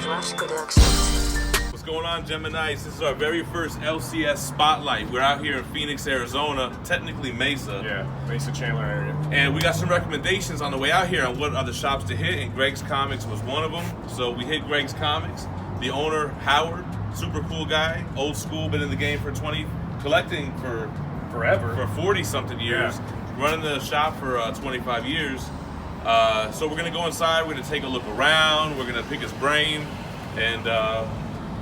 What's going on, Geminis? This is our very first LCS Spotlight. We're out here in Phoenix, Arizona, technically Mesa. Yeah, Mesa Chandler area. And we got some recommendations on the way out here on what other shops to hit, and Greg's Comics was one of them. So we hit Greg's Comics. The owner, Howard, super cool guy, old school, been in the game for collecting for forever, for 40-something years, running the shop for 25 years. So we're gonna go inside, we're gonna take a look around, we're gonna pick his brain, and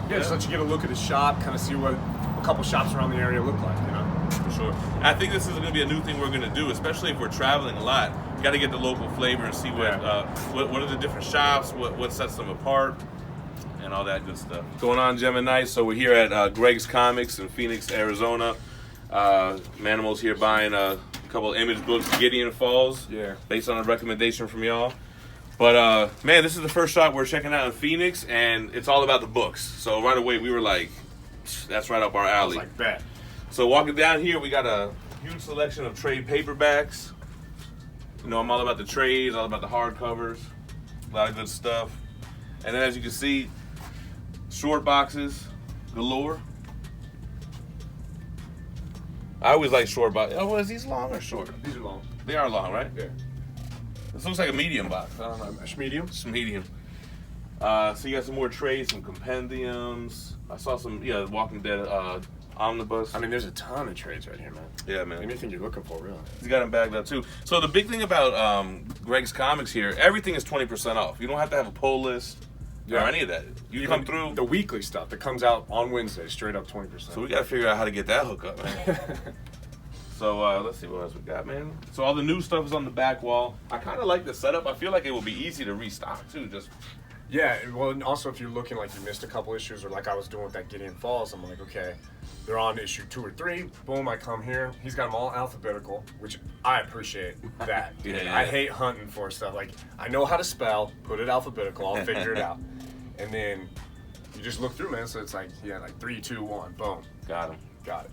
just let you get a look at his shop, kind of see what a couple shops around the area look like, you know? For sure. I think this is gonna be a new thing we're gonna do, especially if we're traveling a lot. You gotta get the local flavor and see what are the different shops, what sets them apart, and all that good stuff. Going on, Gemini. So we're here at Greg's Comics in Phoenix, Arizona. Manimal's here buying a couple image books, Gideon Falls, based on a recommendation from y'all. But man, this is the first shop we're checking out in Phoenix, and it's all about the books. So right away we were like, that's right up our alley. I was like, bet. So walking down here, we got a huge selection of trade paperbacks. You know, I'm all about the trades, all about the hardcovers, a lot of good stuff. And then as you can see, short boxes galore. I always like short boxes. Oh, is these long or short? These are long. They are long, right? Yeah. This looks like a medium box. I don't know. It's medium? It's medium. So you got some more trades, some compendiums. I saw some, Walking Dead omnibus. I mean, there's a ton of trades right here, man. Yeah, man. Anything you're looking for, really. He's got them bagged up, too. So the big thing about Greg's Comics here, everything is 20% off. You don't have to have a pull list or any of that. You come through. The weekly stuff that comes out on Wednesday, straight up 20%. So we got to figure out how to get that hook up, man. So let's see what else we got, man. So all the new stuff is on the back wall. I kind of like the setup. I feel like it will be easy to restock, too. Yeah, well, and also if you're looking like you missed a couple issues, or like I was doing with that Gideon Falls, I'm like, okay, they're on issue 2 or 3. Boom, I come here. He's got them all alphabetical, which I appreciate that. I hate hunting for stuff. Like, I know how to spell, put it alphabetical, I'll figure it out. And then you just look through, man, so it's like, 3, 2, 1, boom. Got it. it.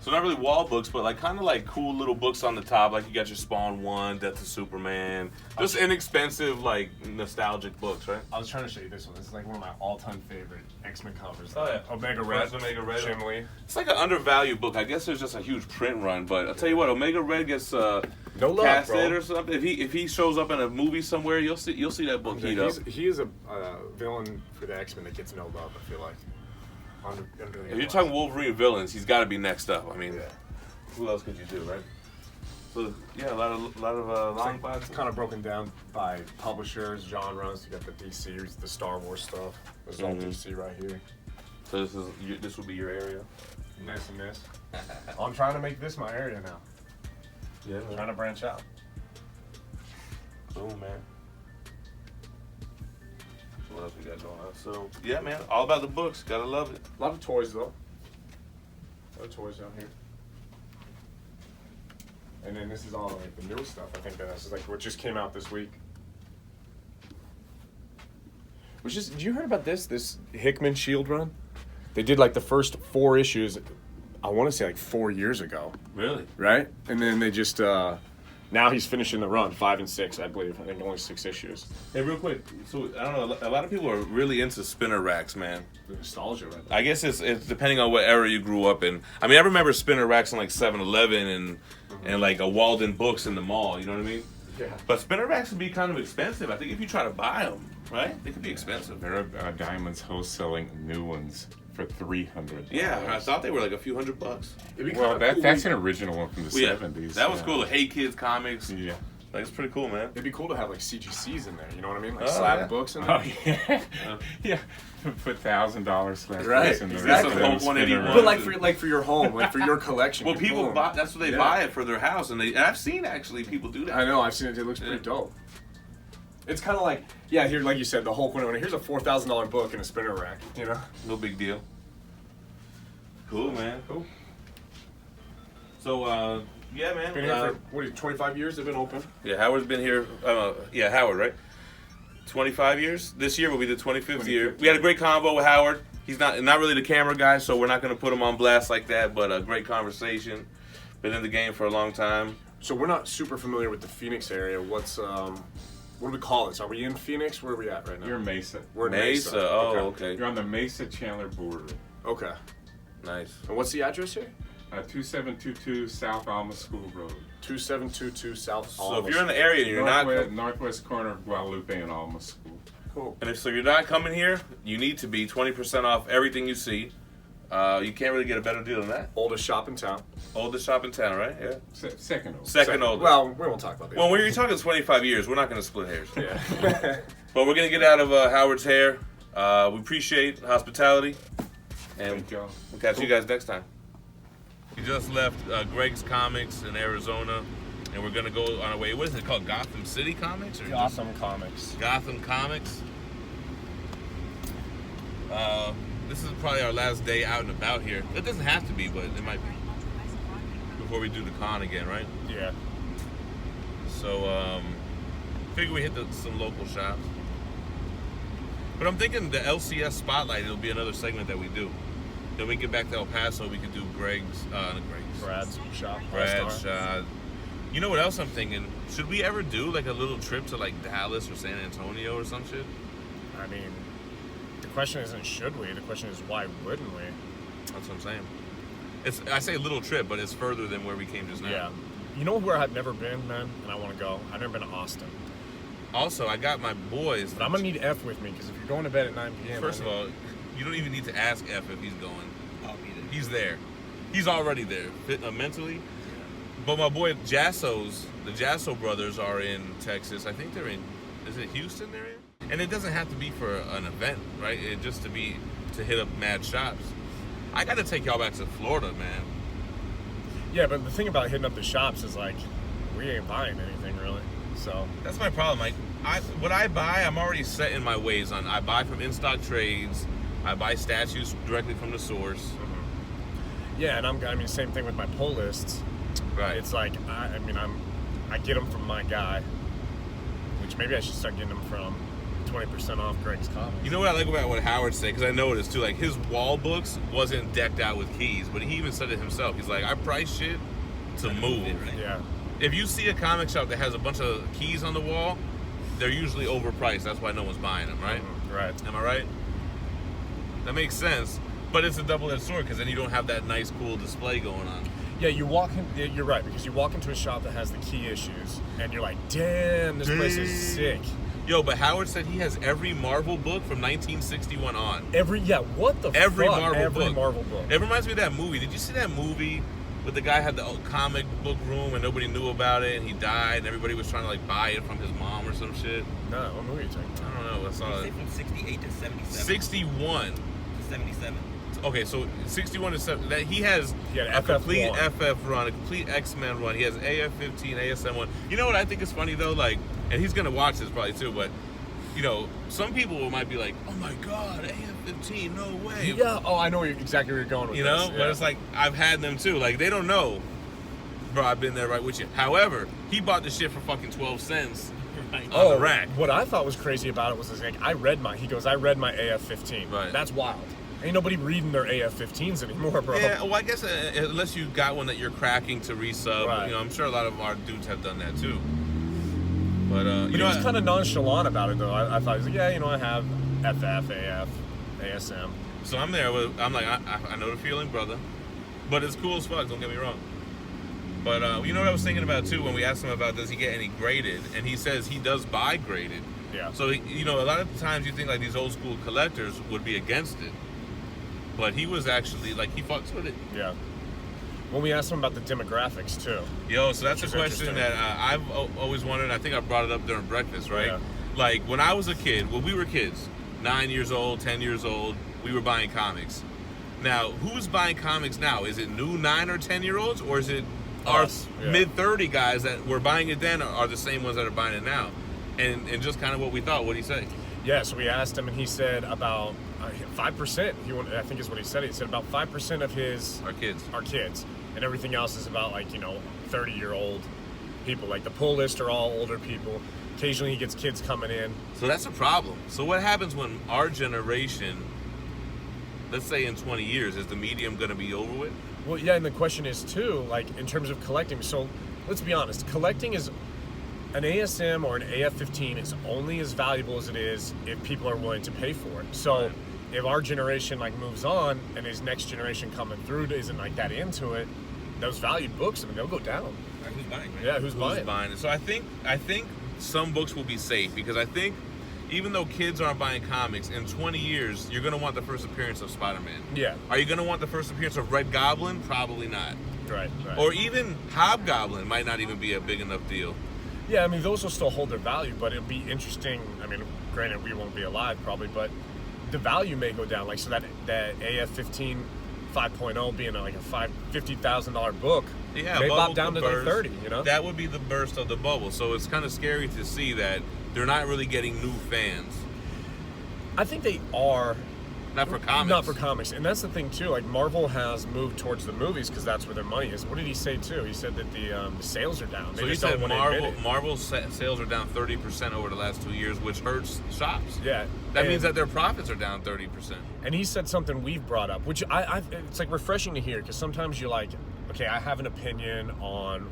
So not really wall books, but like kind of like cool little books on the top. Like you got your Spawn 1, Death of Superman. Just inexpensive, like nostalgic books, right? I was trying to show you this one. This is like one of my all-time favorite X-Men covers. Oh yeah, Omega Red. Chimley. It's like an undervalued book. I guess there's just a huge print run, but I'll tell you what, Omega Red gets no love, casted bro. or something. If he shows up in a movie somewhere, you'll see that book heat up. He is a villain for the X-Men that gets no love, I feel like. If you're talking Wolverine villains, he's got to be next up. I mean, who else could you do, right? So yeah, a lot of long boxes. It's kind of broken down by publishers, genres. You got the DC, the Star Wars stuff. This is all DC right here. So this will be your area. Nice and this. I'm trying to make this my area now. Yeah, I'm trying to branch out. Cool, man. What else we got going on? So yeah, man, all about the books. Gotta love it. A lot of toys though. A lot of toys down here. And then this is all like the newest stuff. I think this is like what just came out this week. Did you hear about this Hickman Shield run? They did like the first 4 issues, I want to say like 4 years ago. Really? Right? And then they just now he's finishing the run, 5 and 6, I believe. I think only 6 issues. Hey, real quick. So I don't know. A lot of people are really into spinner racks, man. The nostalgia, right? I guess it's depending on what era you grew up in. I mean, I remember spinner racks in like 7-Eleven and like a Walden Books in the mall. You know what I mean? Yeah. But spinner racks can be kind of expensive. I think if you try to buy them, right, they could be expensive. There are Diamonds wholesaling new ones for $300. Yeah, I thought they were like a few $100. Well, that's an original one from the 70s. That was cool. The Hey Kids comics. Yeah. Like, it's pretty cool, man. It'd be cool to have like CGCs in there, you know what I mean? Like slab books in there. Oh, yeah. Yeah. Put $1,000 slab Right, books in there. exactly. Some Hope 181. But like for your home, like for your collection. Well, people boom. buy. That's what they buy it for their house, and I've seen actually people do that. I know, I've seen it. It looks pretty dope. It's kind of like, here, like you said, the Hulk 181. Here's a $4,000 book in a spinner rack, you know? No big deal. Cool, man. Cool. So, yeah, man. Been here for 25 years? They've been open. Yeah, Howard's been here. Howard, right? 25 years. This year will be the 25th year. We had a great convo with Howard. He's not really the camera guy, so we're not going to put him on blast like that. But a great conversation. Been in the game for a long time. So we're not super familiar with the Phoenix area. What's What do we call this? Are we in Phoenix? Where are we at right now? You're Mesa. We're in Mesa. Oh, okay. You're on the Mesa-Chandler border. Okay. Nice. And what's the address here? 2722 South Alma School Road. 2722 South So Alma. if you're in the area and you're not, Northwest corner of Guadalupe and Alma School. Cool. and if so you're not coming here, you need to be 20% off everything you see. You can't really get a better deal than that. Oldest shop in town. Oldest shop in town, right? Yeah. Second oldest. Second oldest. Well, we won't talk about that. Well, when you're talking 25 years, we're not going to split hairs. Yeah. But we're going to get out of Howard's hair. We appreciate hospitality. And Thank y'all. we'll catch you guys next time. We just left Greg's Comics in Arizona, and we're going to go on our way. What is it called? Gotham City Comics? Or Gotham Comics. just Gotham Comics. This is probably our last day out and about here. It doesn't have to be, but it might be. Before we do the con again, right? Yeah. So, figure we hit some local shops. But I'm thinking the LCS Spotlight, it'll be another segment that we do. Then we get back to El Paso, we could do Brad's shop. Brad's shop. You know what else I'm thinking? Should we ever do like a little trip to like Dallas or San Antonio or some shit? I mean, the question isn't should we, the question is why wouldn't we? That's what I'm saying. I say a little trip, but it's further than where we came just now. Yeah. You know where I've never been, man, and I want to go? I've never been to Austin. Also, I got my boys. But I'm going to need F with me, because if you're going to bed at 9 p.m. First of all, you don't even need to ask F if he's going. I'll be there. He's there. He's already there, mentally. But my boy Jasso's, the Jasso brothers are in Texas. I think they're in, is it Houston they're in? And it doesn't have to be for an event, right? It just to hit up mad shops. I got to take y'all back to Florida, man. Yeah, but the thing about hitting up the shops is, like, we ain't buying anything, really. So That's my problem. Like, what I buy, I'm already set in my ways on. I buy from in-stock trades. I buy statues directly from the source. yeah, and I mean, same thing with my pull lists. Right. It's like, I get them from my guy, which maybe I should start getting them from 20% off Greg's Comics. You know what I like about what Howard said? Because I noticed too, like his wall books wasn't decked out with keys, but he even said it himself. He's like, I price shit to move. Right? Yeah. If you see a comic shop that has a bunch of keys on the wall, they're usually overpriced. That's why no one's buying them, right? Right. Am I right? That makes sense. But it's a double-edged sword because then you don't have that nice, cool display going on. Yeah, you're right, because you walk into a shop that has the key issues, and you're like, damn, this place is sick. Yo, but Howard said he has every Marvel book from 1961 on. What the Every fuck? Marvel Every book. Marvel book. It reminds me of that movie. Did you see that movie where the guy had the comic book room and nobody knew about it and he died and everybody was trying to like buy it from his mom or some shit? No, what movie are you talking about? I don't know. I saw Say it. from 68 to 77. 61. To 77. Okay, so 61 to 7. That he has He had a complete FF1. FF run, a complete X-Men run. He has AF-15, ASM-1. You know what I think is funny though? Like, and he's gonna watch this probably too, but you know, some people might be like, "Oh my God, AF-15, no way!" Yeah. Oh, I know exactly where you're going with You this. know, Yeah. but it's like I've had them too. Like they don't know, bro. I've been there right with you. However, he bought the shit for fucking 12 cents Right. on the rack. What I thought was crazy about it was like I read my AF-15. Right. That's wild. Ain't nobody reading their AF-15s anymore, bro. Yeah, well, I guess unless you got one that you're cracking to resub, Right. you know, I'm sure a lot of our dudes have done that too. But But you he know, was kind of nonchalant about it, though. I thought he was like, yeah, you know, I have FF, AF, ASM. so I'm there. I'm like, I know the feeling, brother. But it's cool as fuck. Don't get me wrong. But you know what I was thinking about too when we asked him about does he get any graded, and he says he does buy graded. Yeah. So you know, a lot of times you think like these old school collectors would be against it, but he was actually like he fucks with it. Yeah. When we asked him about the demographics, too. Yo, so that's a Which is question interesting. that I've always wondered. I think I brought it up during breakfast, right? Yeah. Like when I was a kid, when we were kids, 9 years old, 10 years old, we were buying comics. Now, who's buying comics now? Is it new 9 or 10-year-olds, or is it Us, our yeah. mid-30 guys that were buying it then are the same ones that are buying it now? And just kind of what we thought. What did he say? Yeah, so we asked him, and he said about 5%. I think is what he said. He said about 5% of his Our kids. are kids, and everything else is about 30-year-old people. Like the pull list are all older people. Occasionally he gets kids coming in. So that's a problem. So what happens when our generation, let's say in 20 years, is the medium going to be over with? Well, yeah, and the question is too, like in terms of collecting. So let's be honest, collecting is an ASM or an AF-15 is only as valuable as it is if people are willing to pay for it. So if our generation like moves on and his next generation coming through isn't like that into it, those valued books, I mean, they'll go down. Who's buying, man? Yeah, who's buying it? So I think some books will be safe because I think even though kids aren't buying comics, in 20 years you're gonna want the first appearance of Spider-Man. Yeah. Are you gonna want the first appearance of Red Goblin? Probably not. Right. Or even Hobgoblin might not even be a big enough deal. Yeah, I mean, those will still hold their value, but it'll be interesting. I mean, granted, we won't be alive probably, but the value may go down. Like, so that AF-15 5.0 being like a $50,000 book, Yeah, may bubble pop down to could like burst. 30, you know? That would be the burst of the bubble. So it's kind of scary to see that they're not really getting new fans. I think they are. Not for comics. Not for comics. And that's the thing, too. Like, Marvel has moved towards the movies because that's where their money is. What did he say, too? He said that the sales are down. They So he just don't said want to admit it. Marvel's sales are down 30% over the last 2 years, which hurts shops. Yeah. That means that their profits are down 30%. And he said something we've brought up, which it's like refreshing to hear because sometimes you're like, okay, I have an opinion on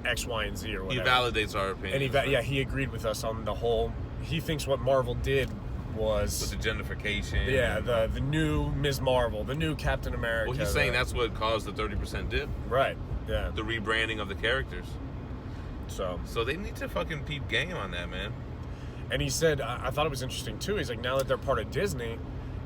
X, Y, and Z or He whatever. validates our opinion. And he agreed with us on the whole. He thinks what Marvel did was With the gentrification. yeah, the new Ms. Marvel, the new Captain America. Well, he's saying that's what caused the 30% dip. right. Yeah. The rebranding of the characters. So they need to fucking peep game on that, man. and he said I thought it was interesting too. He's like, now that they're part of Disney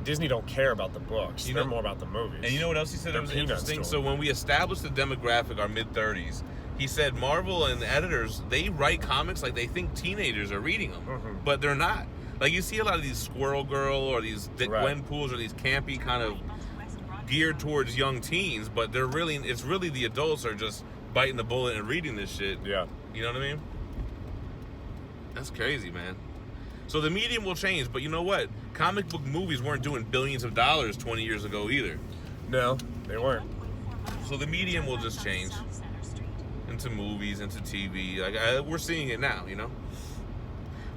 don't care about the books. They're more about the movies. And you know what else he said that was peanuts interesting? to So him. when we established the demographic, our mid-30s, he said Marvel and the editors, they write comics like they think teenagers are reading them, but they're not. Like, you see a lot of these Squirrel Girl or these Dick Right. Gwenpools or these campy kind of geared towards young teens, but it's really the adults are just biting the bullet and reading this shit. Yeah. You know what I mean? That's crazy, man. So the medium will change, but you know what? Comic book movies weren't doing billions of dollars 20 years ago either. No, they weren't. So the medium will just change into movies, into TV. Like we're seeing it now, you know.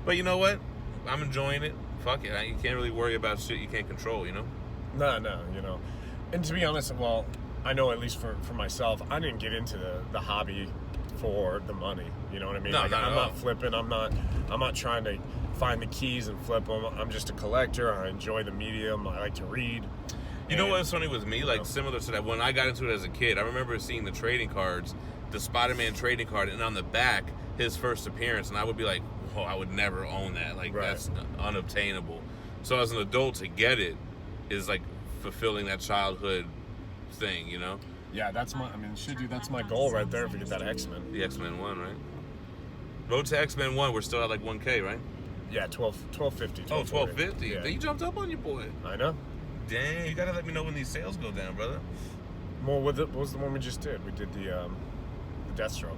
But you know what? I'm enjoying it. Fuck it. You can't really worry about shit you can't control, you know. No, you know. And to be honest, well, I know at least for myself, I didn't get into the hobby for the money. You know what I mean? No, like, not at I'm all. not flipping. I'm not trying to find the keys and flip them. I'm just a collector. I enjoy the medium. I like to read. You know what's funny with me? Like, similar to that, when I got into it as a kid, I remember seeing the trading cards, the Spider-Man trading card, and on the back, his first appearance, and I would be like, whoa, I would never own that. Like, Right. that's unobtainable. So as an adult, to get it is like fulfilling that childhood thing, you know? Yeah, that's my goal right there if we get that X-Men. The X-Men 1, right? Road to X-Men 1, we're still at like 1K, right? Yeah, 1250. Oh, 1250. Yeah. You jumped up on your boy. I know. Dang, you gotta let me know when these sales go down, brother. Well, what was the one we just did? We did the Deathstroke.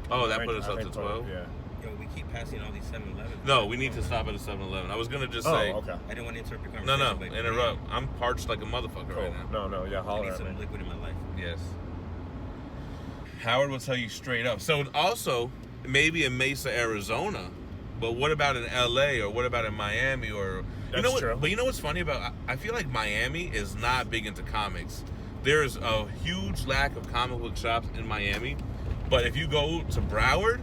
Oh, that I put think- us I up to think 12? Yeah. Yo, we keep passing all these 7-Elevens. No, we need to stop at a 7-Eleven. I was gonna just Oh, say... okay. I didn't want to interrupt your No, conversation. but interrupt. I'm parched like a motherfucker Cool. right now. No, yeah, I holler need at some me. liquid in my life. Yes. Howard will tell you straight up. So also, maybe in Mesa, Arizona, but what about in LA or what about in Miami or That's you know what? true. But you know what's funny about? I feel like Miami is not big into comics. There's a huge lack of comic book shops in Miami, but if you go to Broward,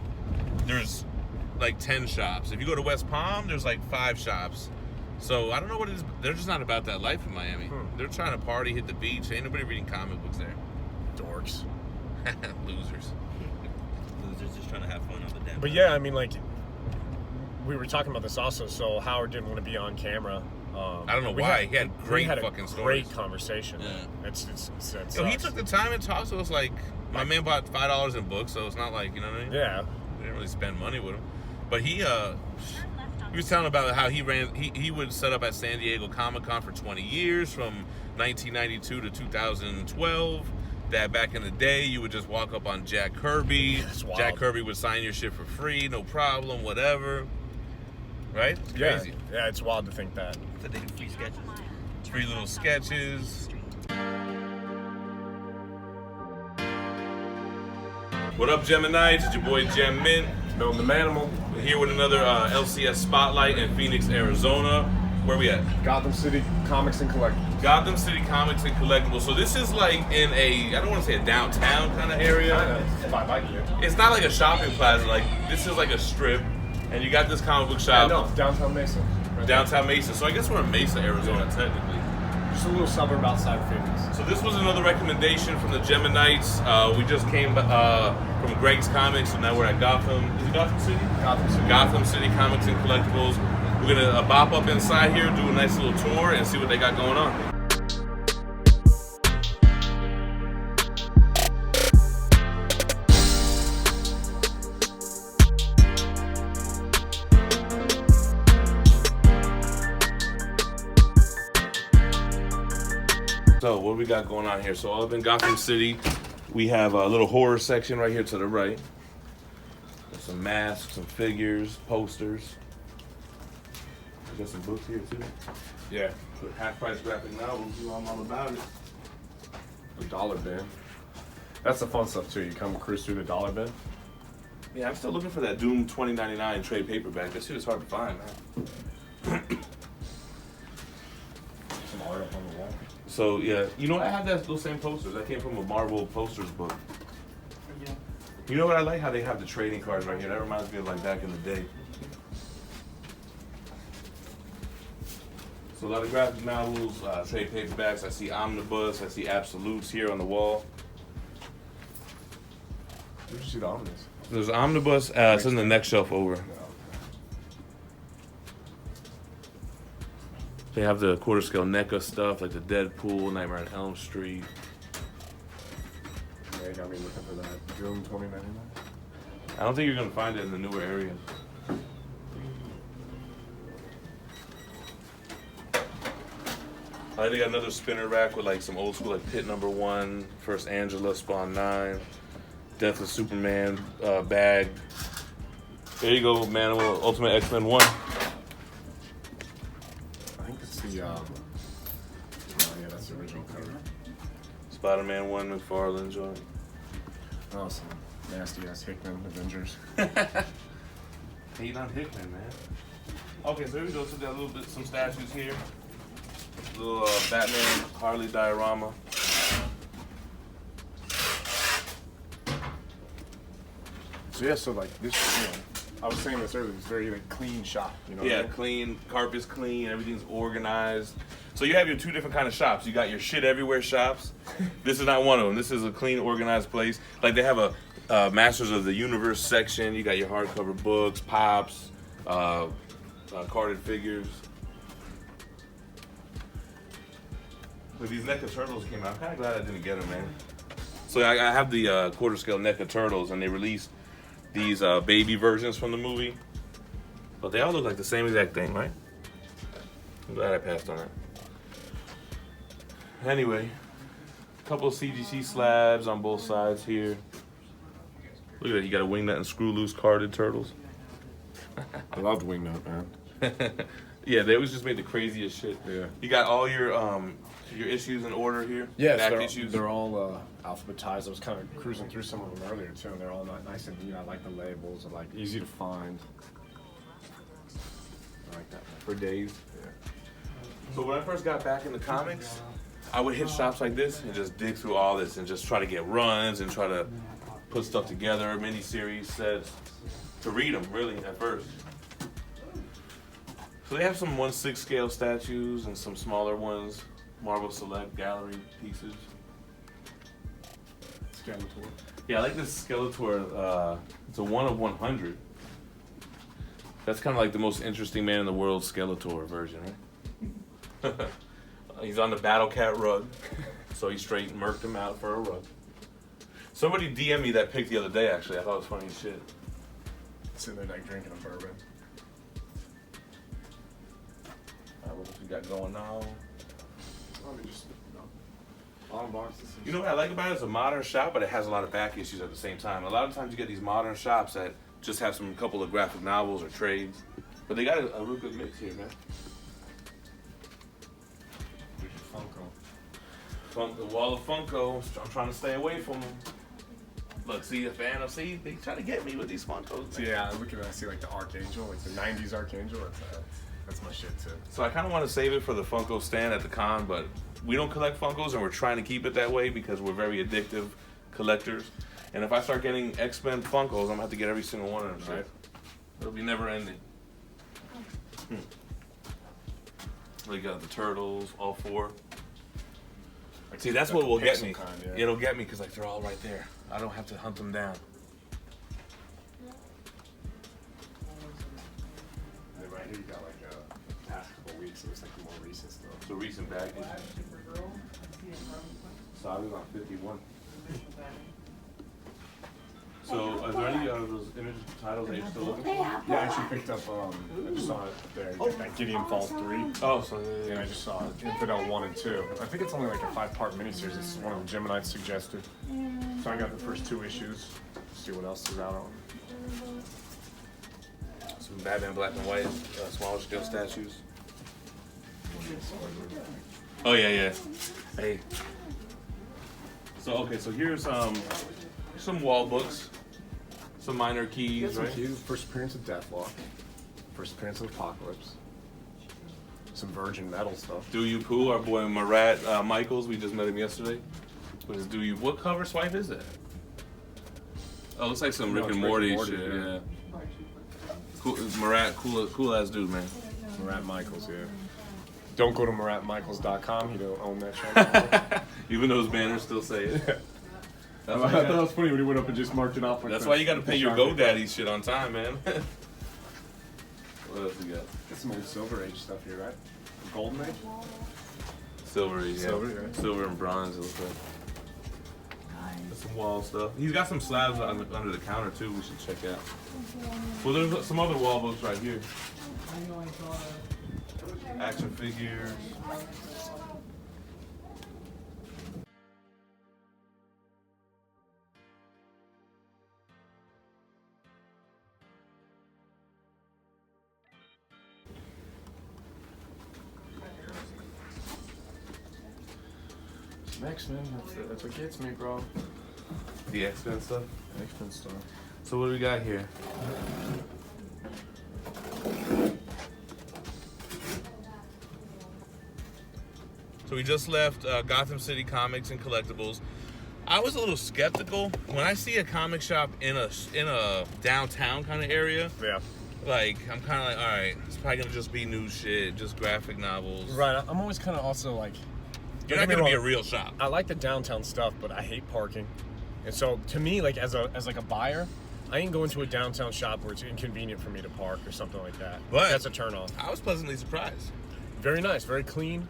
there's like 10 shops. If you go to West Palm, there's like 5 shops. So I don't know what it is. They're just not about that life in Miami. They're trying to party, hit the beach. Ain't nobody reading comic books there. Dorks. Losers. Losers just trying to have fun on the damn. But yeah, I mean, like, we were talking about this also. So Howard didn't want to be on camera. I don't know why. He had great fucking stories. Great conversation. Yeah. It's So he took the time and talked to us like my man bought $5 in books, so it's not like, you know what I mean? Yeah. We didn't really spend money with him. But he was telling about how he would set up at San Diego Comic-Con for 20 years from 1992 to 2012. That back in the day, you would just walk up on Jack Kirby. That's wild. Jack Kirby would sign your shit for free, no problem, whatever. Right? It's crazy. Yeah, it's wild to think that. So they do free sketches. Free little sketches. What up, Geminites? It's your boy Gem Mint. No, the Manimal. We're here with another LCS Spotlight in Phoenix, Arizona. where we at? Gotham City Comics and Collectibles. Gotham City Comics and Collectibles. So this is like in a, I don't want to say a downtown kind of area. It's by Mikey. It's not like a shopping plaza. Like this is like a strip, and you got this comic book shop. No, downtown Mesa. Right Downtown Mesa. So I guess we're in Mesa, Arizona, technically. Just a little suburb outside of Phoenix. So this was another recommendation from the Geminites. We just came from Greg's Comics, so now we're at Gotham. Is it Gotham City? Gotham City. Gotham City Comics and Collectibles. We're gonna bop up inside here, do a nice little tour, and see what they got going on. So what do we got going on here? So up in Gotham City, we have a little horror section right here to the right. There's some masks, some figures, posters. We got some books here too. Yeah. Half-price graphic novels. You know, I'm all about it. The dollar bin. That's the fun stuff too. You come cruise through the dollar bin. Yeah, I'm still looking for that Doom 2099 trade paperback. That shit is hard to find, man. Some art up on the wall. So yeah, you know, I have those same posters. That came from a Marvel posters book. You know what I like? How they have the trading cards right here. That reminds me of like back in the day. So a lot of graphic novels, trade paperbacks. I see Omnibus. I see Absolutes here on the wall. Where'd you see the Omnibus? There's Omnibus. It's in the next shelf over. No. They have the quarter scale NECA stuff like the Deadpool, Nightmare on Elm Street. Yeah, you got me looking for that Doom 2099. I don't think you're gonna find it in the newer areas. They got another spinner rack with like some old school like Pit Number 1, First Angela, Spawn 9, Death of Superman bag. There you go, Manimal, Ultimate X-Men 1. I think it's the oh yeah, that's the original cover. Spider-Man 1, McFarlane joint. Oh, some nasty ass Hickman Avengers. Hate on Hickman, man. Okay, so here we go. So got a little bit, some statues here. Little Batman Harley diorama. So yeah, so like this, you know, I was saying this earlier. It's very like clean shop. You know. Yeah, what I mean? clean. Carpet's clean. Everything's organized. So you have your two different kind of shops. You got your shit everywhere shops. This is not one of them. This is a clean, organized place. Like they have a Masters of the Universe section. You got your hardcover books, pops, carded figures. But these NECA Turtles came out. I'm kind of glad I didn't get them, man. So I have the quarter scale NECA Turtles, and they released these baby versions from the movie. But they all look like the same exact thing, right? I'm glad I passed on that. Anyway, a couple of CGC slabs on both sides here. Look at that, you got a wingnut and screw loose carded turtles. I loved Wingnut, man. Yeah, they always just made the craziest shit. Yeah. You got all your issues in order here? Yes, Back they're, issues? they're all alphabetized. I was kind of cruising through some of them earlier too, and they're all nice and neat. I like the labels. They're like easy to find. I like that. For days. Yeah. So when I first got back into comics, I would hit shops like this and just dig through all this and just try to get runs and try to put stuff together, miniseries, sets, to read them really at first. So they have some 1/6 scale statues and some smaller ones, Marvel Select Gallery pieces. Skeletor. Yeah, I like this Skeletor. It's a 1 of 100. That's kind of like the most interesting man in the world Skeletor version, right? He's on the Battle Cat rug, so he straight murked him out for a rug. Somebody DM'd me that pic the other day, actually. I thought it was funny as shit. Sitting there like drinking a bourbon. What else we got going on? Let me just, bottom boxes. You know what I like about it? It's a modern shop, but it has a lot of back issues at the same time. A lot of times you get these modern shops that just have some couple of graphic novels or trades, but they got a real good mix here, man. Funko. The wall of Funko. I'm trying to stay away from them. Look, see the fan of see they try to get me with these Funkos. So yeah, I look at it, I see like the Archangel, like the '90s Archangel. That's my shit too. So I kind of want to save it for the Funko stand at the con, but we don't collect Funkos, and we're trying to keep it that way because we're very addictive collectors. And if I start getting X-Men Funkos, I'm gonna have to get every single one of them. Right? It'll be never ending. We got the Turtles, all 4. See, that's what will get me. It'll get me because like they're all right there. I don't have to hunt them down. And then right here you got like past couple weeks. It looks like the more recent stuff. So recent baggage. So I was on 51. So are there any of those image titles that you're still looking for? Yeah, I actually picked up, I just saw it there, that Gideon Falls 3. Oh, so And I just saw it, Infidel 1 and 2. I think it's only like a 5-part miniseries. This is one of the Geminites suggested. So I got the first 2 issues. See what else is out on. some Batman black and white, smaller scale statues. Oh yeah. Hey. So okay, so here's some wall books, some minor keys, right? First appearance of Deathlock. First appearance of Apocalypse. Some Virgin Metal stuff. Do You Poo, our boy Marat Michaels, we just met him yesterday. What is Do You? What cover swipe is that? Oh, looks like some Rick and Morty shit. Yeah. Cool, Marat, cool ass dude, man. Marat Michaels, yeah. Don't go to maratmichaels.com. You don't own that channel. Even though his banners still say it. I thought it was funny when he went up and just marked it off. Like that's why you got to pay your GoDaddy shit on time, man. What else we got? Got some old Silver Age stuff here, right? Golden Age? Silver, yeah. Silver, yeah. Silver and bronze, it looks like. That's some wall stuff. He's got some slabs under the counter, too, we should check out. Well, there's some other wall books right here. Action figures. X-Men, that's what gets me, bro. The X-Men stuff? X-Men stuff. So what do we got here? So we just left Gotham City Comics and Collectibles. I was a little skeptical when I see a comic shop in a downtown kind of area. Yeah. Like I'm kind of like, all right, it's probably gonna just be new shit, just graphic novels. Right. I'm always kind of also like. You're not gonna be a real shop. I like the downtown stuff, but I hate parking. And so to me, like as a buyer, I ain't going to a downtown shop where it's inconvenient for me to park or something like that. But that's a turn off. I was pleasantly surprised. Very nice, very clean.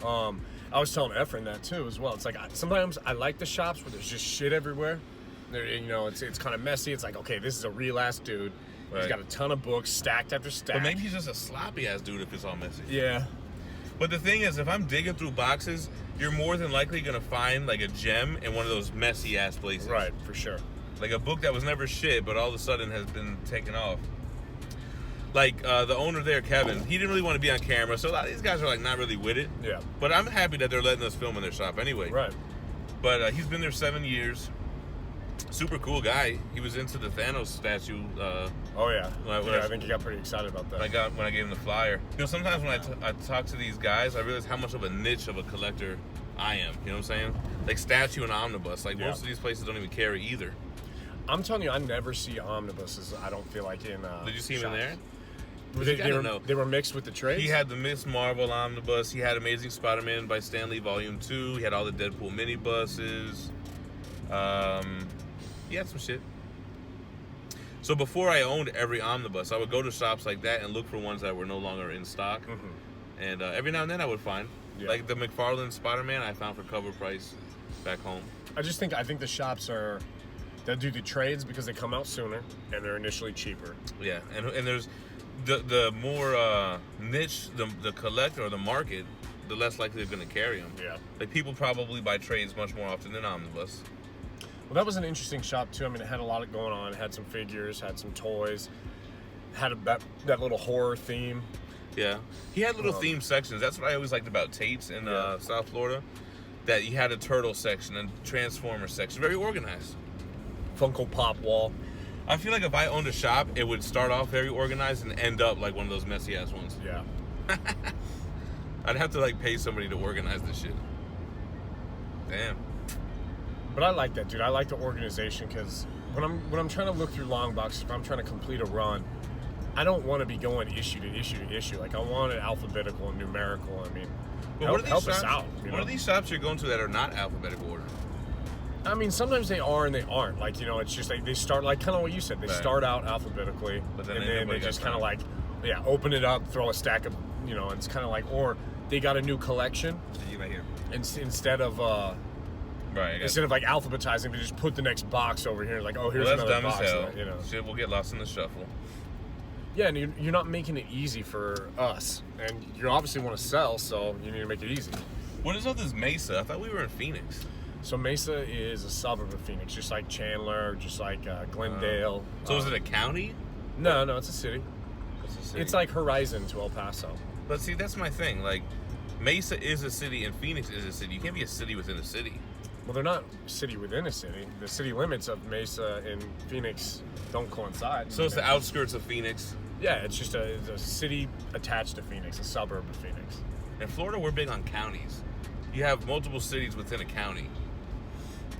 I was telling Efren that too as well. It's like sometimes I like the shops where there's just shit everywhere. It's kind of messy. It's like, okay, this is a real ass dude. Right. He's got a ton of books stacked after stack. But maybe he's just a sloppy ass dude if it's all messy. Yeah. But the thing is, if I'm digging through boxes, you're more than likely gonna find like a gem in one of those messy ass places. Right, for sure. Like a book that was never shit, but all of a sudden has been taken off. Like the owner there, Kevin, he didn't really want to be on camera, so a lot of these guys are like not really with it. Yeah. But I'm happy that they're letting us film in their shop anyway. Right. But he's been there 7 years. Super cool guy. He was into the Thanos statue. Oh yeah. I think he got pretty excited about that. When I gave him the flyer. You know, sometimes when I talk to these guys, I realize how much of a niche of a collector I am. You know what I'm saying? Like statue and omnibus. Like most of these places don't even carry either. I'm telling you, I never see omnibuses. I don't feel like in. Did you see him in there? They were mixed with the trades? He had the Miss Marvel omnibus. He had Amazing Spider-Man by Stan Lee Volume 2. He had all the Deadpool minibuses. He had some shit. So before I owned every omnibus, I would go to shops like that and look for ones that were no longer in stock. Mm-hmm. And every now and then I would find. Yeah. Like the McFarlane Spider-Man I found for cover price back home. I think the shops they'll do the trades because they come out sooner and they're initially cheaper. Yeah, and there's the more niche the collector or the market, the less likely they're going to carry them. Yeah. Like people probably buy trades much more often than omnibus. Well, that was an interesting shop too. I mean, it had a lot going on. It had some figures, had some toys, had that little horror theme. Yeah, he had little theme sections. That's what I always liked about Tate's in South Florida. That he had a turtle section and Transformer section, very organized. Funko Pop wall. I feel like if I owned a shop, it would start off very organized and end up like one of those messy ass ones. Yeah. I'd have to like pay somebody to organize this shit. Damn. But I like that, dude. I like the organization because when I'm trying to look through long boxes, if I'm trying to complete a run, I don't want to be going issue to issue to issue. Like I want it alphabetical and numerical. I mean, But help, what are these help shops? us out. What are these shops you're going to that are not alphabetical order? I mean, sometimes they are and they aren't. Like, you know, it's just like they start like kind of what you said. They Right. start out alphabetically, But then and they then they got just kind of time. like, yeah, open it up, throw a stack of, you know, it's kind of like, or they got a new collection, You right here. and instead of Right. instead of like alphabetizing, they just put the next box over here. Like, oh, here's Well, that's another dumb as box. hell. And, you know, Shit will get lost in the shuffle. yeah, and you're not making it easy for us, and you obviously want to sell, so you need to make it easy. What is all this Mesa? I thought we were in Phoenix. So Mesa is a suburb of Phoenix, just like Chandler, just like Glendale. So is it a county? No, it's a city. It's a city. It's like Horizon to El Paso. But see, that's my thing. Like, Mesa is a city and Phoenix is a city. You can't be a city within a city. Well, they're not city within a city. The city limits of Mesa and Phoenix don't coincide. So it's the outskirts of Phoenix. Yeah, it's just it's a city attached to Phoenix, a suburb of Phoenix. In Florida, we're big on counties. You have multiple cities within a county.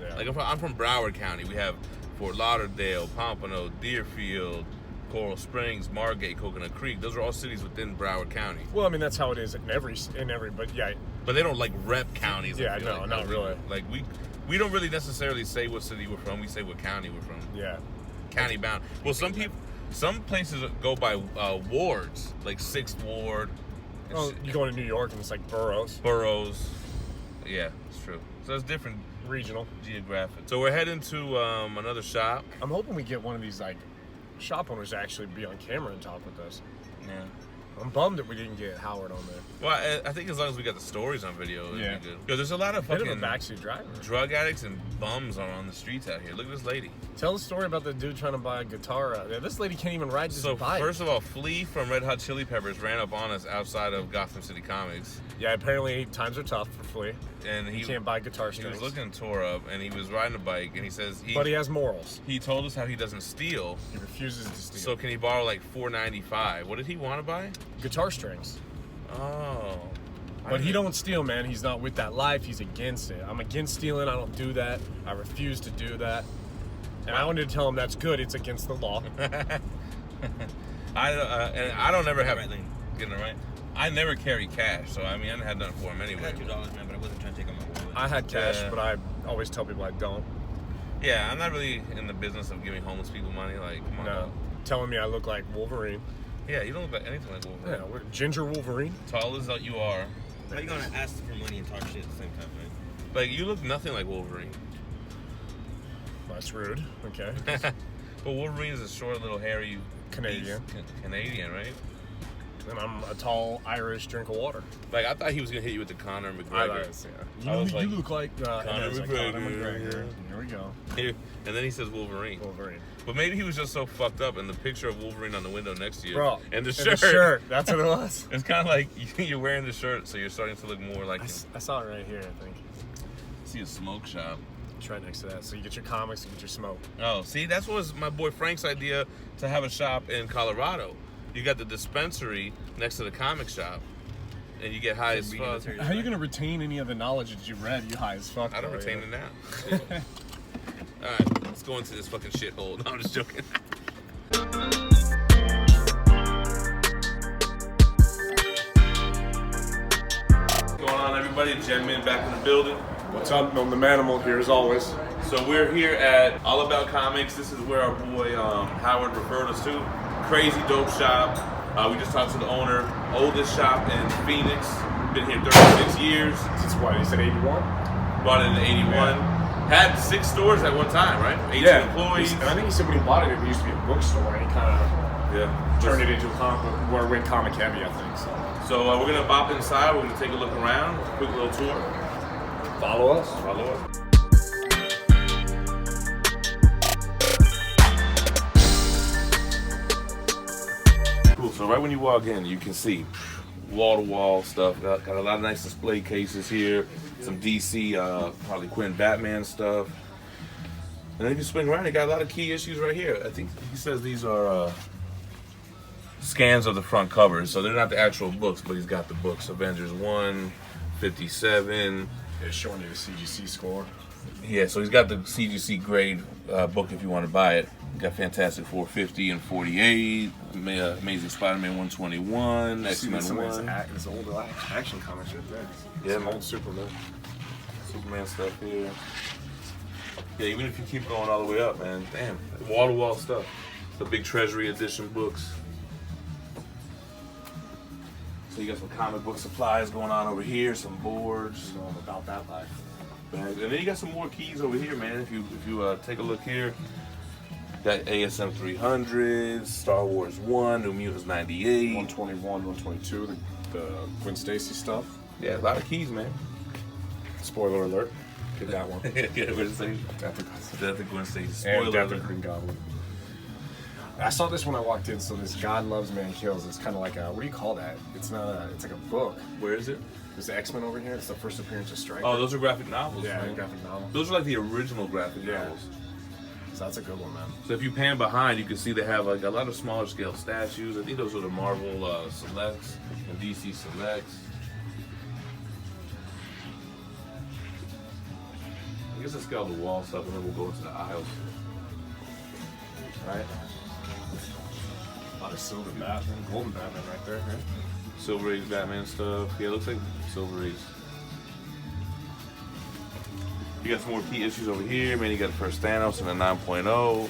Yeah. Like, I'm from Broward County. We have Fort Lauderdale, Pompano, Deerfield, Coral Springs, Margate, Coconut Creek. Those are all cities within Broward County. Well, I mean that's how it is in every, but yeah, But they don't like rep counties. I Yeah, feel no, like. not really. Like we don't really necessarily say what city we're from. We say what county we're from. yeah. County bound. Well, some places go by wards, like 6th Ward, and Well, you go to New York and it's like boroughs, boroughs. Yeah, it's true. So it's different regional. geographic. So we're heading to another shop. I'm hoping we get one of these like shop owners to actually be on camera and talk with us. Yeah. I'm bummed that we didn't get Howard on there. Well, I think as long as we got the stories on video, it'd Yeah. be good. Yo, there's a lot of Bit of fucking a backseat driver. drug addicts and bums are on the streets out here. Look at this lady. Tell the story about the dude trying to buy a guitar out there. This lady can't even ride this So bike. first of all, Flea from Red Hot Chili Peppers ran up on us outside of Gotham City Comics, Yeah, apparently times are tough for Flea. and He he can't buy guitar he strings. was looking tore up, and he was riding a bike, and he says But he has morals. he told us how he doesn't steal. He refuses to steal. So can he borrow like $4.95? What did he want to buy? Guitar strings. Oh, But he don't steal, man. He's not with that life. He's against it. I'm against stealing. I don't do that. I refuse to do that. And I wanted to tell him that's good. It's against the law. I don't ever have Right lane. getting it right. I never carry cash, so I mean I had nothing for him I anyway. got $2, man, but I wasn't trying to take out my wallet. I had cash, Yeah. but I always tell people I don't. Yeah, I'm not really in the business of giving homeless people money. Like, come on. No. Telling me I look like Wolverine. Yeah, you don't look like anything like Wolverine. Yeah, we're Ginger Wolverine. Tall as you are. How you gonna ask for money and talk shit at the same time, right? Like, you look nothing like Wolverine. Well, that's rude. Okay. But Wolverine is a short, little, hairy Canadian. beast. Canadian, right? And I'm a tall Irish drink of water. Like, I thought he was gonna hit you with the Conor McGregor. You, was like, look like Conor McGregor. Here we go. And then he says Wolverine. Wolverine. But maybe he was just so fucked up, and the picture of Wolverine on the window next to you, Bro, and the and shirt. That's what it was. It's kind of like you're wearing the shirt, so you're starting to look more like him. I saw it right here, I think. See a smoke shop. It's right next to that. So you get your comics, you get your smoke. Oh, see, that was my boy Frank's idea to have a shop in Colorado. You got the dispensary next to the comic shop, and you get high as Reading fuck. material. How are you going to retain any of the knowledge that you read? You high as fuck. I don't bro, retain yeah. it now. All right, let's go into this fucking shithole. No, I'm just joking. What's going on, everybody? Jen Min back in the building. What's up? I'm the Manimal here as always. So we're here at All About Comics. This is where our boy Howard referred us to. Crazy dope shop. We just talked to the owner. Oldest shop in Phoenix. Been here 36 years. Since what? He said 81? Bought it in '81. Yeah. Had 6 stores at one time, right? 18 employees. And I think he said when he bought it, it used to be a bookstore, and he kind of Yeah. turned it into a comic book, where it went comic heavy, I think. So we're gonna bop inside. We're gonna take a look around. Quick little tour. Follow us. Follow us. Cool. So right when you walk in, you can see wall-to-wall stuff. Got a lot of nice display cases here. Some DC, Harley Quinn, Batman stuff. And then if you swing around, they got a lot of key issues right here. I think he says these are scans of the front covers, so they're not the actual books, but he's got the books. Avengers 1, 57. It's showing you the CGC score. Yeah, so he's got the CGC grade book if you want to buy it. He's got Fantastic Four 50 and 48, Amazing Spider-Man 121, X-Men 1. It's old action comics right there. Yeah, Some man. old Superman. Superman stuff here. Yeah, even if you keep going all the way up, man, damn, wall-to-wall stuff. The big Treasury Edition books. So you got some comic book supplies going on over here, some boards. You know about that life. And then you got some more keys over here, man. If you take a look here, got ASM 300s, Star Wars 1, New Mutants 98. 121, 122, the Gwen Stacy stuff. Yeah, a lot of keys, man. Spoiler alert. Get that one. Yeah, what did it say? Death Death of Gwen Stacy. and Spoiler Death alert. of Green Goblin. I saw this when I walked in. So this God Loves Man Kills. It's kind of like a, what do you call that? It's not a. It's like a book. Where is it? There's the X-Men over here. It's the first appearance of Stryker. Oh, those are graphic novels, yeah, man. graphic novel. Those are like the original graphic Yeah. novels. So that's a good one, man. So if you pan behind, you can see they have like a lot of smaller scale statues. I think those are the Marvel Selects and DC Selects. I guess let's get all the wall stuff and then we'll go into the aisles. Right? A lot of silver Batman, golden Batman right there. Right? Silver Age Batman stuff. Yeah, it looks like Silver Age. You got some more key issues over here. Man, you got the first Thanos and a 9.0.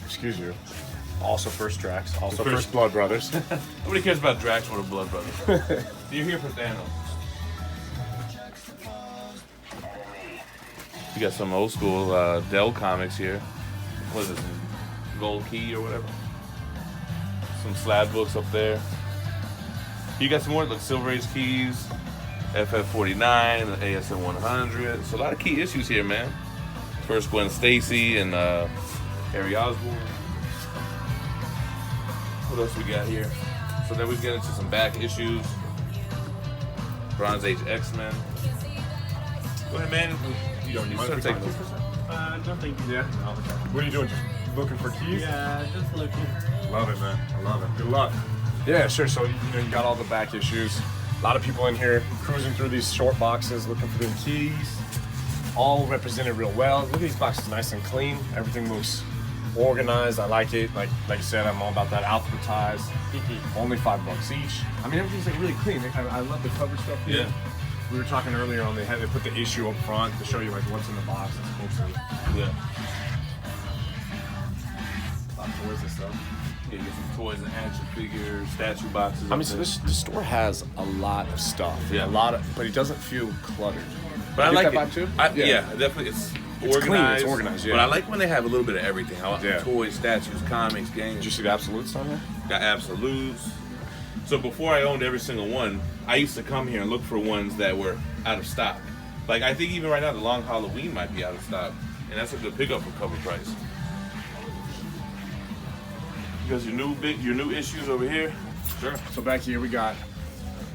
Excuse you. Also first Drax. Also First- first Blood Brothers. Nobody cares about Drax or the Blood Brothers. You're here for Thanos. You got some old school Dell comics here. What is this? Gold Key or whatever. Some slab books up there. You got some more like Silver Age keys, FF49, and ASM 100. So a lot of key issues here, man. First Gwen Stacy and Harry Osborn. What else we got here? So then we get into some back issues. Bronze Age X-Men. Go ahead, man. You don't start mind taking if we pictures? Nothing. Yeah. What are you doing? Just looking for keys? Yeah, just looking. Love it, man. I love it. Good luck. Yeah, sure. So you got all the back issues. A lot of people in here cruising through these short boxes looking for their keys. All represented real well. Look at these boxes, nice and clean. Everything looks organized. I like it. Like you said, I'm all about that alphabetized. Only $5 each. I mean, everything's like really clean. I love the cover stuff here. Yeah. We were talking earlier on they put the issue up front to show you like what's in the box. That's cool. Yeah. A lot of toys and stuff. Yeah, you get some toys and action figures, statue boxes. I up mean, so there. the store has a lot of stuff. Yeah. But it doesn't feel cluttered. But I You like get it. that vibe too? Yeah, definitely. It's It's organized. clean, it's organized, yeah. But I like when they have a little bit of everything. I want Yeah. toys, statues, comics, Did games. you see the absolutes on there? Got absolutes. So before I owned every single one, I used to come here and look for ones that were out of stock. Like I think even right now, the Long Halloween might be out of stock, and that's a good pickup for cover price. Because your new issues over here. Sure. So back here we got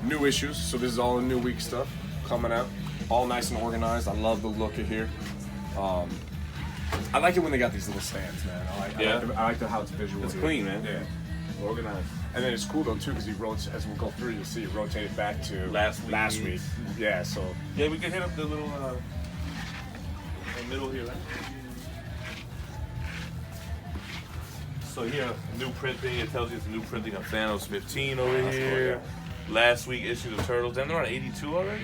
new issues. So this is all the new week stuff coming out. All nice and organized. I love the look of here. I like it when they got these little stands, man. I like how it's visual. It's here. clean, man. Yeah. Organized. And then it's cool though too because he rotates as we go through. You'll see it rotated back to Last week. Yeah. So Yeah, we can hit up the little middle here, right? So here, new printing. It tells you it's a new printing of Thanos 15 over That's cool, here. Last week issue of Turtles. Then they're on 82 already.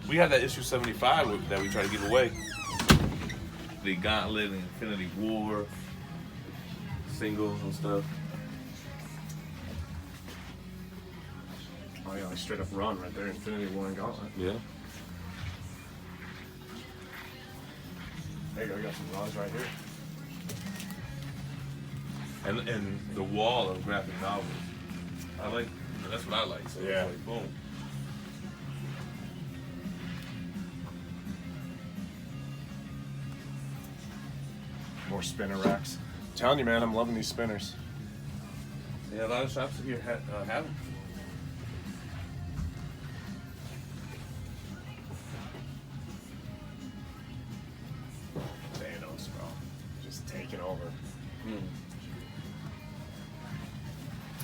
We had that issue 75 that we tried to give away. The Gauntlet and Infinity War singles and stuff. oh yeah, like straight up run right there. Infinity War and Gauntlet. Yeah. There you go. We got some runs right here. And the wall of graphic novels. I like. That's what I like. So Yeah. it's like boom. More spinner racks. I'm telling you, man, I'm loving these spinners. Yeah, a lot of shops here have them.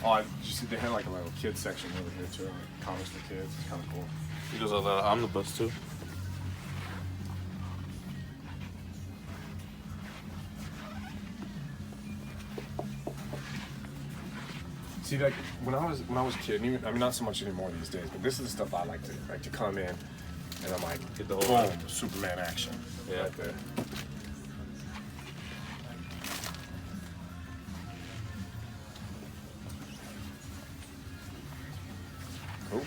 Oh, they had like a little kids section over here too, like comics for kids. It's kind of cool. He goes on the omnibus too. See, like when I was a kid, and even, I mean not so much anymore these days, but this is the stuff I like to come in, and I'm like, Get the whole boom, Superman action, right there. Cool.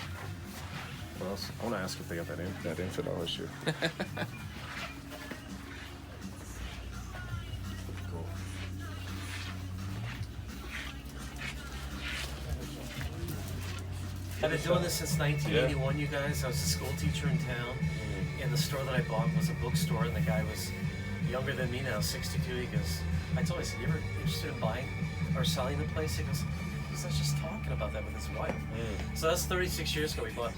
What else? I want to ask if they got that infidel issue. Cool. I've been doing this since 1981, you guys. I was a school teacher in town, and the store that I bought was a bookstore, and the guy was younger than me now, 62. He goes, I told him, I said, you ever interested in buying or selling the place? He goes, I was just talking about that with his wife. So that's 36 years ago we bought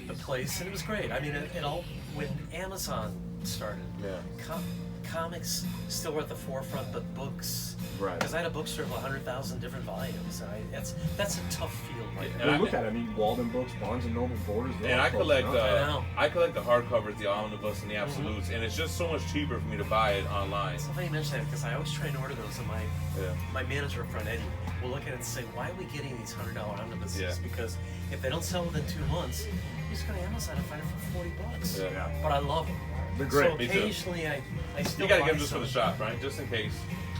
the place, and it was great. I mean, it all, when Amazon started, comics still were at the forefront, but books, Right. because I had a bookstore of 100,000 different volumes, and that's a tough field right now. And Well, I- look at it. I mean, Walden Books, Barnes and Noble, Borders. they're And all I close collect, enough. I know. I collect the hardcovers, the omnibus, and the absolutes, and it's just so much cheaper for me to buy it online. It's funny you mention that because I always try and order those, and Yeah. my manager up front, Eddie, will look at it and say, why are we getting these $100 omnibuses? Yeah. Because if they don't sell within 2 months, you just go to Amazon and find it for $40. Yeah. But I love them. They're great. So Me too. occasionally I still You gotta buy get them just for some. the shop, right? Just in case.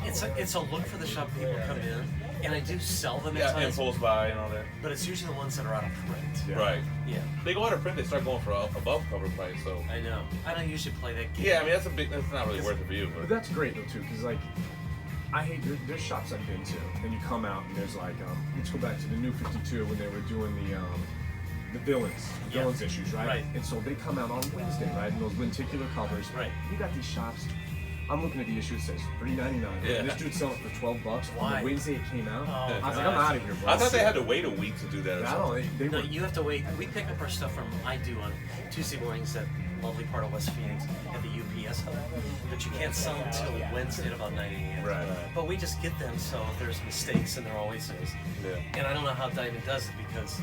It's a look for the shop. People come in, and I do sell them at Yeah, times, impulse buy and all that. but it's usually the ones that are out of print. Yeah. Right. Yeah, They go out of print, they start going for above cover price. So I know. I don't usually play that game. yeah, I mean that's not really worth it for you. But But that's great though too, because like I hate there's shops I've been to, and you come out and there's like let's go back to the New 52 when they were doing the villains issues, right? Right. And so they come out on Wednesday, right? And those lenticular covers. Right. You got these shops. I'm looking at the issue. It says $3.99. Yeah. And this dude selling it for $12. Why? On the Wednesday it came out. Oh, I was like, God. I'm out of here, bro. I thought they had to wait a week to do that. Or I something. don't. They No, were. you have to wait. We pick up our stuff from I do on Tuesday mornings at lovely part of West Phoenix at the UPS hub, but you can't sell them until Wednesday at about 9 a.m. Right. But we just get them, so if there's mistakes, and there always is. Yeah. And I don't know how Diamond does it because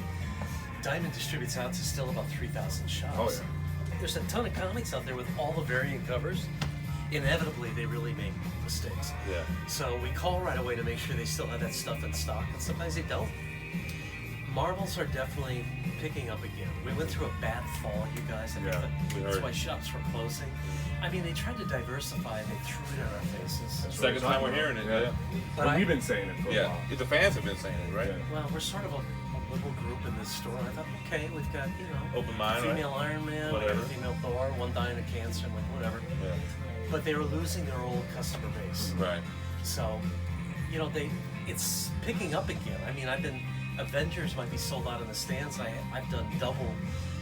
Diamond distributes out to still about 3,000 shops. Oh, yeah. There's a ton of comics out there with all the variant covers. Inevitably, they really make mistakes. Yeah. So we call right away to make sure they still have that stuff in stock, and sometimes they don't. Marvels are definitely picking up again. We went through a bad fall, you guys. I think Yeah, we that's heard. why shops were closing. I mean, they tried to diversify and they threw it in our faces. That's Second time we're hearing it. Yeah. But Well, we've been saying it for a Yeah. while. The fans have been saying it, right? Yeah. Well, we're sort of a little group in this store. I thought, okay, we've got, Open mind, right? female Iron Man, we got a Whatever. female Thor, one dying of cancer, I'm like, whatever. Yeah. But they were losing their old customer base. Right. So, it's picking up again. I mean, Avengers might be sold out in the stands. I've done double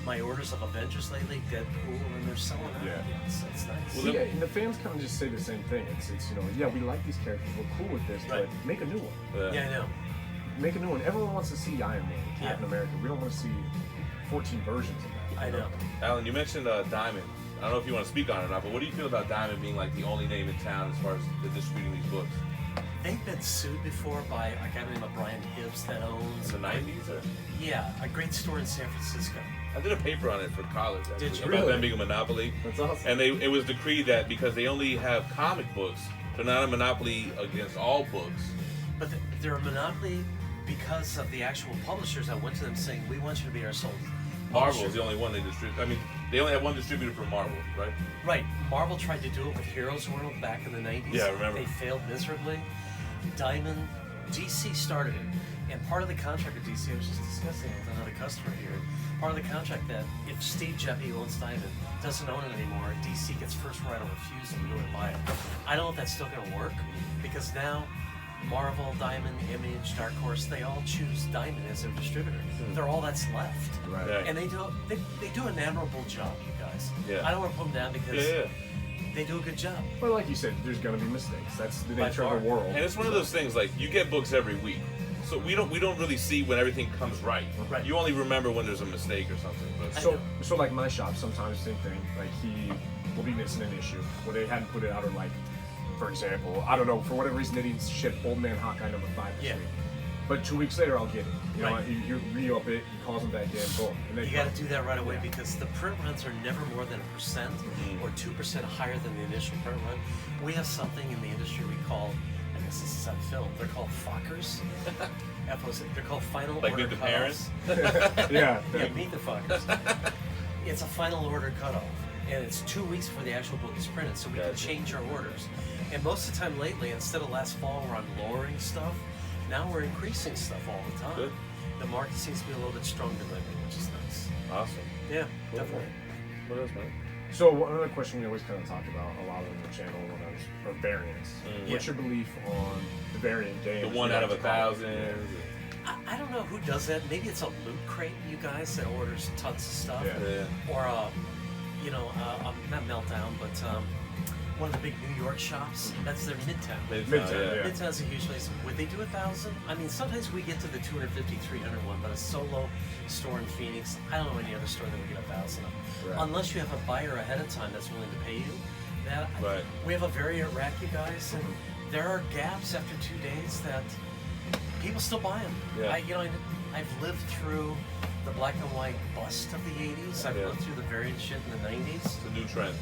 my orders of Avengers lately, Deadpool, and they're selling out. Yeah. It's nice. Well, Yeah, and the fans kind of just say the same thing. It's yeah, we like these characters, we're cool with this, Right. but make a new one. Yeah, I know. Make a new one. Everyone wants to see Iron Man, Captain Yeah. America. We don't want to see 14 versions of that. I know. Alan, you mentioned Diamond. I don't know if you want to speak on it or not, but what do you feel about Diamond being like the only name in town as far as distributing these books? They've been sued before by a guy named Brian Hibbs that owns In the 90s? Or? a great store in San Francisco. I did a paper on it for college, actually, Did you about really? them being a monopoly. That's awesome. And it was decreed that because they only have comic books, they're not a monopoly against all books. But they're a monopoly because of the actual publishers that went to them saying, we want you to be our sole Marvel publisher." is the only one they distribute. I mean, they only have one distributor for Marvel, right? Right. Marvel tried to do it with Heroes World back in the 90s. Yeah, I remember. They failed miserably. Diamond, DC started it. And part of the contract with DC, I was just discussing it with another customer here, part of the contract that if Steve Jeppy, who owns Diamond, doesn't own it anymore, DC gets first right of refusal to go and buy it. I don't know if that's still going to work, because now Marvel, Diamond, Image, Dark Horse, they all choose Diamond as their distributor. They're all that's left. Right. Yeah. And they do an admirable job, you guys. Yeah. I don't want to put them down because Yeah. they do a good job. But like you said, there's gonna be mistakes. That's the By nature of far. the world. And it's one of those things like you get books every week, so we don't really see when everything comes right. Right. You only remember when there's a mistake or something. But So like my shop, sometimes same thing. Like he will be missing an issue, or they hadn't put it out, or like for example, I don't know, for whatever reason they didn't ship Old Man Hawkeye number 5 this week. But 2 weeks later, I'll get it. You know, you re-up it, you call them back in, boom. And You got to do that right away because the print runs are never more than 1% or 2% higher than the initial print run. We have something in the industry we call, I guess this is on film, they're called FOCers. They're called final Like order meet the cutoffs. parents? Yeah. Meet the FOCers. It's a final order cutoff. And it's 2 weeks before the actual book is printed, so we can change our orders. And most of the time lately, instead of last fall where I'm lowering stuff, now we're increasing stuff all the time. Good. The market seems to be a little bit stronger lately, which is nice. Awesome. Yeah, definitely. What else, man? So another question we always kind of talk about a lot on the channel are variants. What's your belief on the variant game? The 1 out of 1,000. I don't know who does that. Maybe it's a loot crate, you guys, that orders tons of stuff. Yeah. Or not Meltdown, but one of the big New York shops. That's their Midtown. Midtown, yeah. Midtown's a huge place. Would they do 1,000? I mean, sometimes we get to the 250, 300 one, but a solo store in Phoenix, I don't know any other store that would get 1,000 of them. Right. Unless you have a buyer ahead of time that's willing to pay you. Right. We have a variant rack, you guys, and there are gaps after 2 days that people still buy them. Yeah. I've lived through the black and white bust of the 80s. I've lived through the variant shit in the 90s. It's a new trend.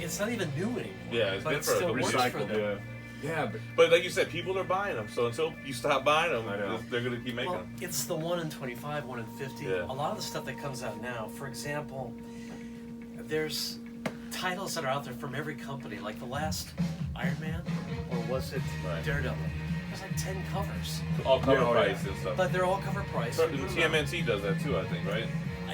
It's not even new anymore. Yeah, it's but been it for still a works for recycled, them. Yeah, But like you said, people are buying them. So until you stop buying them, I know. they're going to keep making Well, them. it's the 1 in 25, 1 in 50. Yeah. A lot of the stuff that comes out now, for example, there's titles that are out there from every company, like the last Iron Man, or was it Daredevil? There's like 10 covers. All cover price and stuff. But they're all cover price. TMNT does that too, I think, right?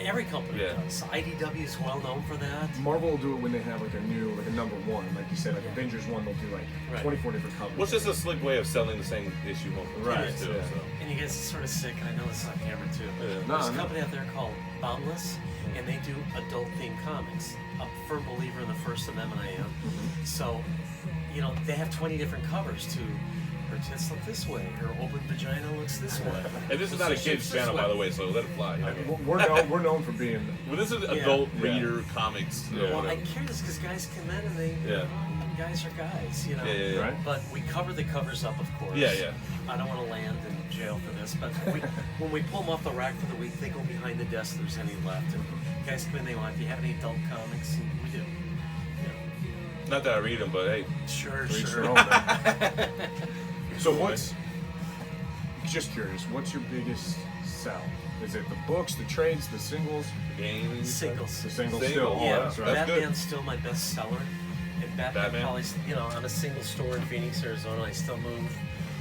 Every company does. IDW is well known for that. Marvel will do it when they have like a new, like a number 1. Like you said, like Avengers 1, they'll do like 24 different covers. What's just a slick way of selling the same issue multiple times too. Yeah. So. And you guys are sort of sick, and I know this is on camera too. Yeah. There's a company out there called Boundless, and they do adult-themed comics. A firm believer in the First Amendment I am. So, they have 20 different covers to her tits look this way, her open vagina looks this way. And this is not a kids channel, by the way, so let it fly. We're known for being. Well, this is adult reader comics. Well, I care this because guys come in and they, guys are guys, Yeah. Right? But we cover the covers up, of course. Yeah. I don't want to land in jail for this, but when we pull them off the rack for the week, they go behind the desk. If there's any left, and guys come in. They want, if you have any adult comics, and we do. Not that I read them, but hey. Sure. So just curious, what's your biggest sell? Is it the books, the trades, the singles? The games. Singles. The singles Single. still. Yeah, That's right. That's Batman's good. still my best seller. And Batman probably, I'm a single store in Phoenix, Arizona. I still move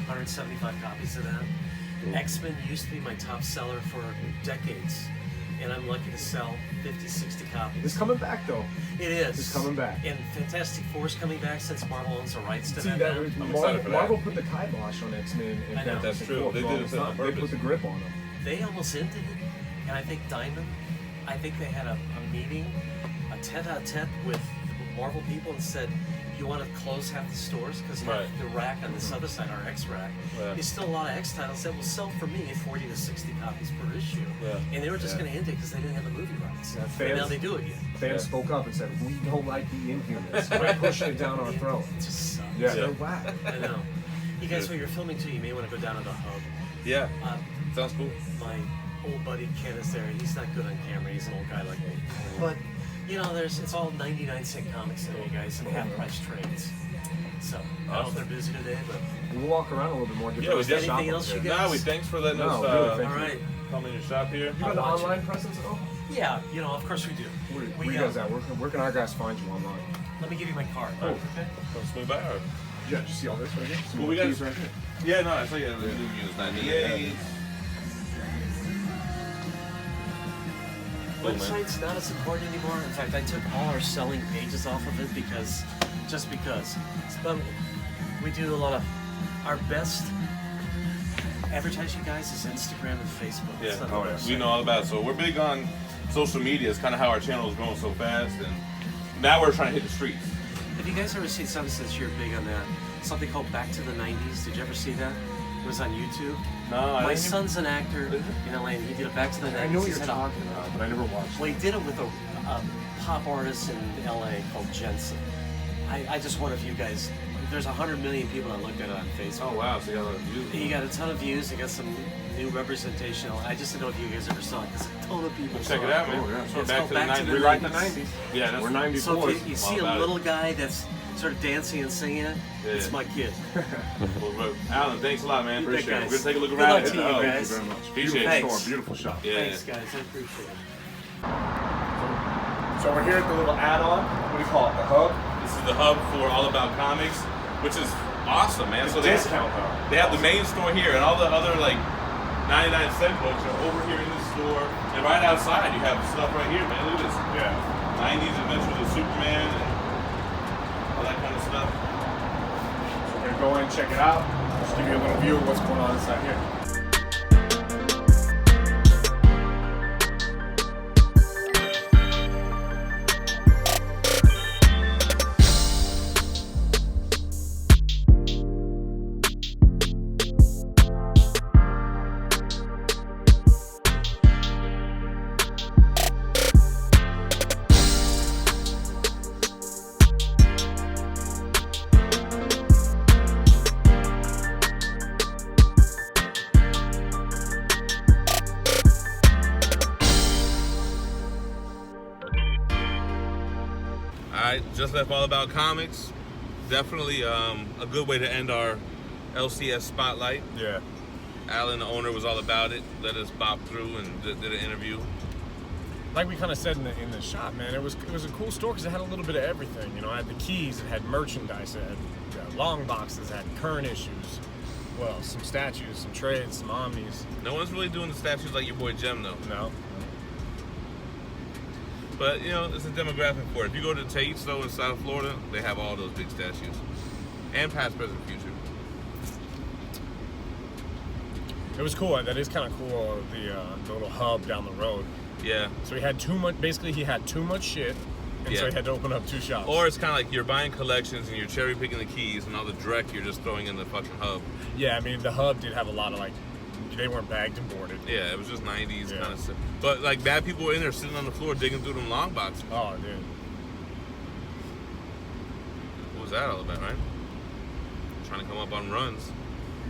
175 copies of that. X-Men used to be my top seller for decades. And I'm lucky to sell 50, 60 copies. It's coming back though. It is. It's coming back. And Fantastic Four's coming back since Marvel owns the rights to See, that. that now. I'm excited for that. Marvel put the kibosh on X-Men and I know. Fantastic That's true. Four They for did all it this on time. They purpose. put the grip on them. They almost ended it. And I think Diamond, they had a meeting, a tete-a-tete with Marvel people and said, you want to close half the stores because the rack on this other side, our X rack, there's still a lot of X titles that will sell for me 40 to 60 copies per issue. Yeah. And they were just going to end it because they didn't have the movie rights. Yeah, And now they do it again. Fans spoke up and said, we don't like the Inhumans. We're pushing it down our throat. It just sucks. Yeah, they're whack. I know. You guys, when you're filming too, you may want to go down to the hub. Yeah. Sounds cool. My old buddy Ken is there. He's not good on camera. He's an old guy like me. But, it's all 99-cent comics there, you guys, and half-price trades. So, I don't know if they're busy today, but... We'll walk around a little bit more. Yeah, we definitely. Anything else you guys? Thanks for letting No, us really, thank All right. come in your shop here. You got an online presence at all? Yeah, of course we do. Where you guys at? Where can our guys find you online? Let me give you my card. Oh. Okay. Come swing by. Or... Yeah, did you see all this right here? Some Well, we more got- keys right here. Yeah, no, I saw you. The new units 98. Website's not as important anymore. In fact, I took all our selling pages off of it because. But we do a lot of our best advertising, guys, is Instagram and Facebook. Yeah, It's not the website. we know all about it. So we're big on social media. It's kind of how our channel is growing so fast, and now we're trying to hit the streets. Have you guys ever seen something since you're big on that? Something called Back to the 90s. Did you ever see that? It was on YouTube. No, My son's an actor in LA, and he did a Back to the 90s. I know what He's you're had a- talking about, but I never watched Well, he did it with a pop artist in LA called Jensen. I just wonder if you guys. There's 100 million people that looked at it on Facebook. Oh wow, so you got a lot of views. He got a ton of views. He got some new representation. I just didn't know if you guys ever saw it. There's a ton of people. Check saw it out, man. Oh, yeah. So It's back called to the Back to 90s. the We like the 90s. 90s. Yeah, that's We're 94s. So if you see a about it. little guy that's sort of dancing and singing, Yeah. it's my kid. Well, bro, Alan, thanks a lot, man. You bet, Appreciate it. guys. We're gonna take a look Good around luck it. to you Oh, guys. Thank you very much. Appreciate Beautiful it. Thanks. store, beautiful shop. Yeah. Thanks, guys. I appreciate it. So we're here at the little add-on. What do you call it? The hub? This is the hub for All About Comics, which is awesome, man. The So they discount hub. They have the main store here, and all the other like 99-cent books are over here in the store. And right outside, you have stuff right here, man. Look at this. Yeah. 90s Adventures of Superman and all that kind of stuff. So we're gonna go in and check it out. Just give you a little view of what's going on inside here. Alright, just left All About Comics. Definitely a good way to end our LCS Spotlight. Yeah. Alan, the owner, was all about it. Let us bop through and did an interview. Like we kind of said in the shop, man, it was a cool store because it had a little bit of everything. You know, it had the keys, it had merchandise, it had long boxes, it had current issues. Well, some statues, some trades, some omnis. No one's really doing the statues like your boy Jem, though. No. But, you know, it's a demographic for it. If you go to Tate's, though, in South Florida, they have all those big statues. And past, present, future. It was cool. That is kind of cool. The little hub down the road. Yeah. So he had too much. Basically, he had too much shit, and so Yeah. he had to open up 2 shops. Or it's kind of like you're buying collections and you're cherry picking the keys and all the dreck you're just throwing in the fucking hub. yeah, I mean the hub did have a lot of like, they weren't bagged and boarded. Yeah, it was just 90s Yeah. kind of stuff. But like bad people were in there sitting on the floor digging through them long boxes. Oh, dude. What was that all about, right? Trying to come up on runs.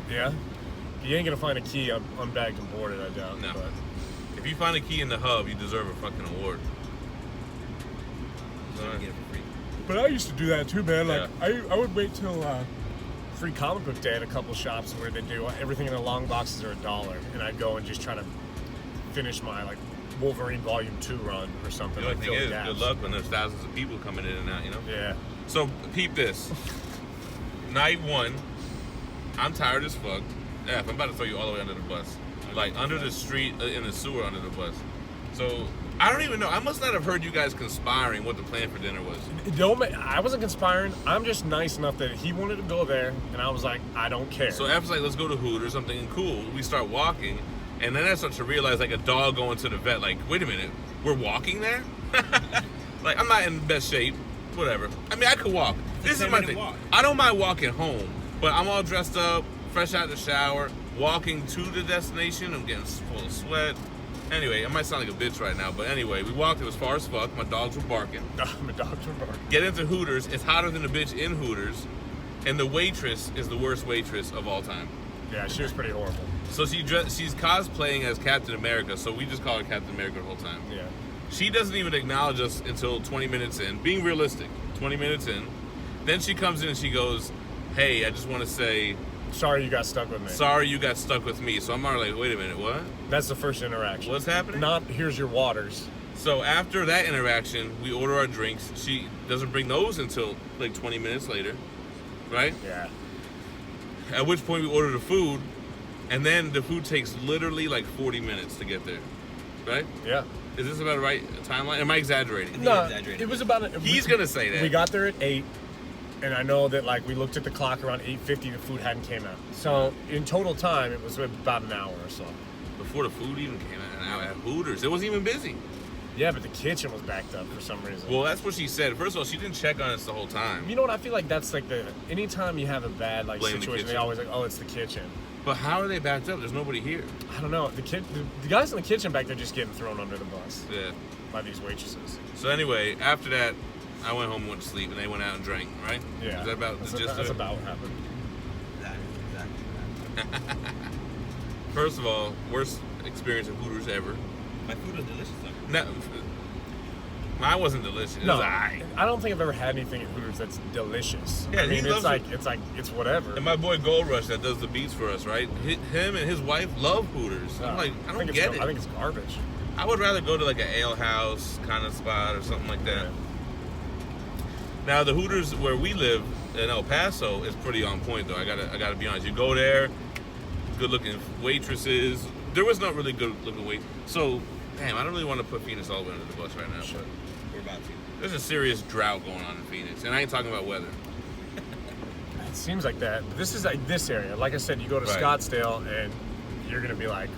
Yeah. You ain't gonna find a key unbagged and boarded, I doubt. No. But If you find a key in the hub, you deserve a fucking award. So you get it for free. But I used to do that too, man. Like Yeah. I would wait till free comic book day at a couple shops where they do everything in the long boxes are $1, and I'd go and just try to finish my like Wolverine Volume 2 run or something. The only like thing fill is, gaps. good luck when there's thousands of people coming in and out, you know? Yeah. So, peep this. Night 1, I'm tired as fuck. Yeah, I'm about to throw you all the way under the bus. Like, under the street, in the sewer under the bus. So, I don't even know. I must not have heard you guys conspiring what the plan for dinner was. I wasn't conspiring. I'm just nice enough that he wanted to go there, and I was like, I don't care. So, after like, let's go to Hoot or something cool, we start walking. And then I start to realize, like, a dog going to the vet, like, wait a minute, we're walking there? Like, I'm not in best shape. Whatever. I mean, I could walk. This is my 10-minute thing. walk. I don't mind walking home, but I'm all dressed up, fresh out the shower, walking to the destination. I'm getting full of sweat. Anyway, I might sound like a bitch right now, but anyway, we walked. It was far as fuck. My dogs were barking. My dog's were barking. Get into Hooters. It's hotter than a bitch in Hooters. And the waitress is the worst waitress of all time. Yeah, she was pretty horrible. So she's cosplaying as Captain America, so we just call her Captain America the whole time. Yeah. She doesn't even acknowledge us until 20 minutes in. Being realistic, 20 minutes in. Then she comes in and she goes, hey, I just want to say, Sorry you got stuck with me. sorry you got stuck with me. So I'm already like, wait a minute, what? That's the first interaction. What's happening? Not here's your waters. So after that interaction, we order our drinks. She doesn't bring those until like 20 minutes later, right? Yeah. At which point we order the food, and then the food takes literally like 40 minutes to get there, right? Yeah. Is this about the right timeline? Am I exaggerating? think No, you're exaggerating. it was about. He's gonna say that. We got there at 8, and I know that like we looked at the clock around 8:50. The food hadn't came out. So in total time, it was about an hour or so. Before the food even came out, an hour at Hooters. It wasn't even busy. Yeah, but the kitchen was backed up for some reason. Well, that's what she said. First of all, she didn't check on us the whole time. You know what? I feel like that's like anytime you have a bad like Blame the situation, they kitchen. always like, oh, it's the kitchen. But how are they backed up? There's nobody here. I don't know. The guys in the kitchen back there just getting thrown under the bus Yeah. by these waitresses. So anyway, after that, I went home and went to sleep, and they went out and drank, right? Yeah. Is that about that's the gist of That's it? about what happened. That is exactly that. First of all, worst experience of Hooters ever. My food was delicious though. No, mine wasn't delicious. It No, was aight. I don't think I've ever had anything at Hooters that's delicious. Yeah, I mean, he loves it's whatever. And my boy Gold Rush that does the beats for us, right? Him and his wife love Hooters. I'm like, I don't think get it's, it. I think it's garbage. I would rather go to like an ale house kind of spot or something like that. Yeah. Now the Hooters where we live in El Paso is pretty on point though. I gotta be honest. You go there, good looking waitresses. There was not really good looking wait. So, damn, I don't really want to put Phoenix all the way under the bus right now. But We're about to. there's a serious drought going on in Phoenix, and I ain't talking about weather. It seems like that. This is like this area. Like I said, you go to Right. Scottsdale and you're gonna be like,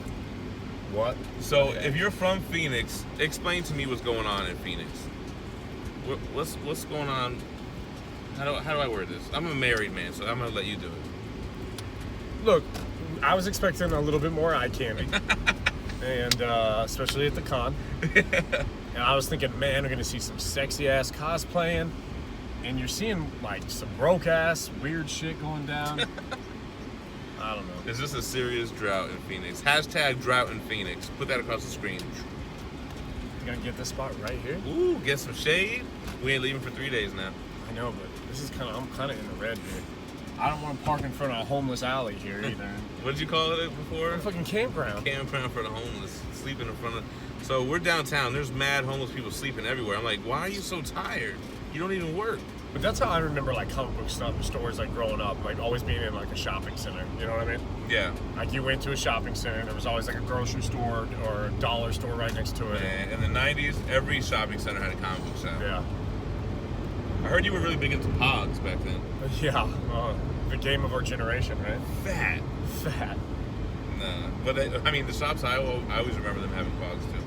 what? So if you're from Phoenix, explain to me what's going on in Phoenix. What's going on? How do I word this? I'm a married man, so I'm gonna let you do it. Look, I was expecting a little bit more eye candy, and especially at the con. And I was thinking, man, we're gonna see some sexy ass cosplaying, and you're seeing like some broke ass weird shit going down. I don't know. It's just a serious drought in Phoenix. Hashtag drought in Phoenix. Put that across the screen. You gonna get this spot right here? Ooh, get some shade. We ain't leaving for 3 days now. I know, but this is I'm kind of in the red here. I don't want to park in front of a homeless alley here either. What did you call it before? A fucking campground. Campground for the homeless. Sleeping in front of. So we're downtown. There's mad homeless people sleeping everywhere. I'm like, why are you so tired? You don't even work. But that's how I remember like comic book stores like growing up, like always being in like a shopping center. You know what I mean? Yeah. Like you went to a shopping center, and there was always like a grocery store or a dollar store right next to it. And in the 90s, every shopping center had a comic book shop. Yeah. I heard you were really big into Pogs back then. Yeah. The game of our generation, right? Fat. Fat. Nah. But I mean, the shops, I always remember them having Pogs too.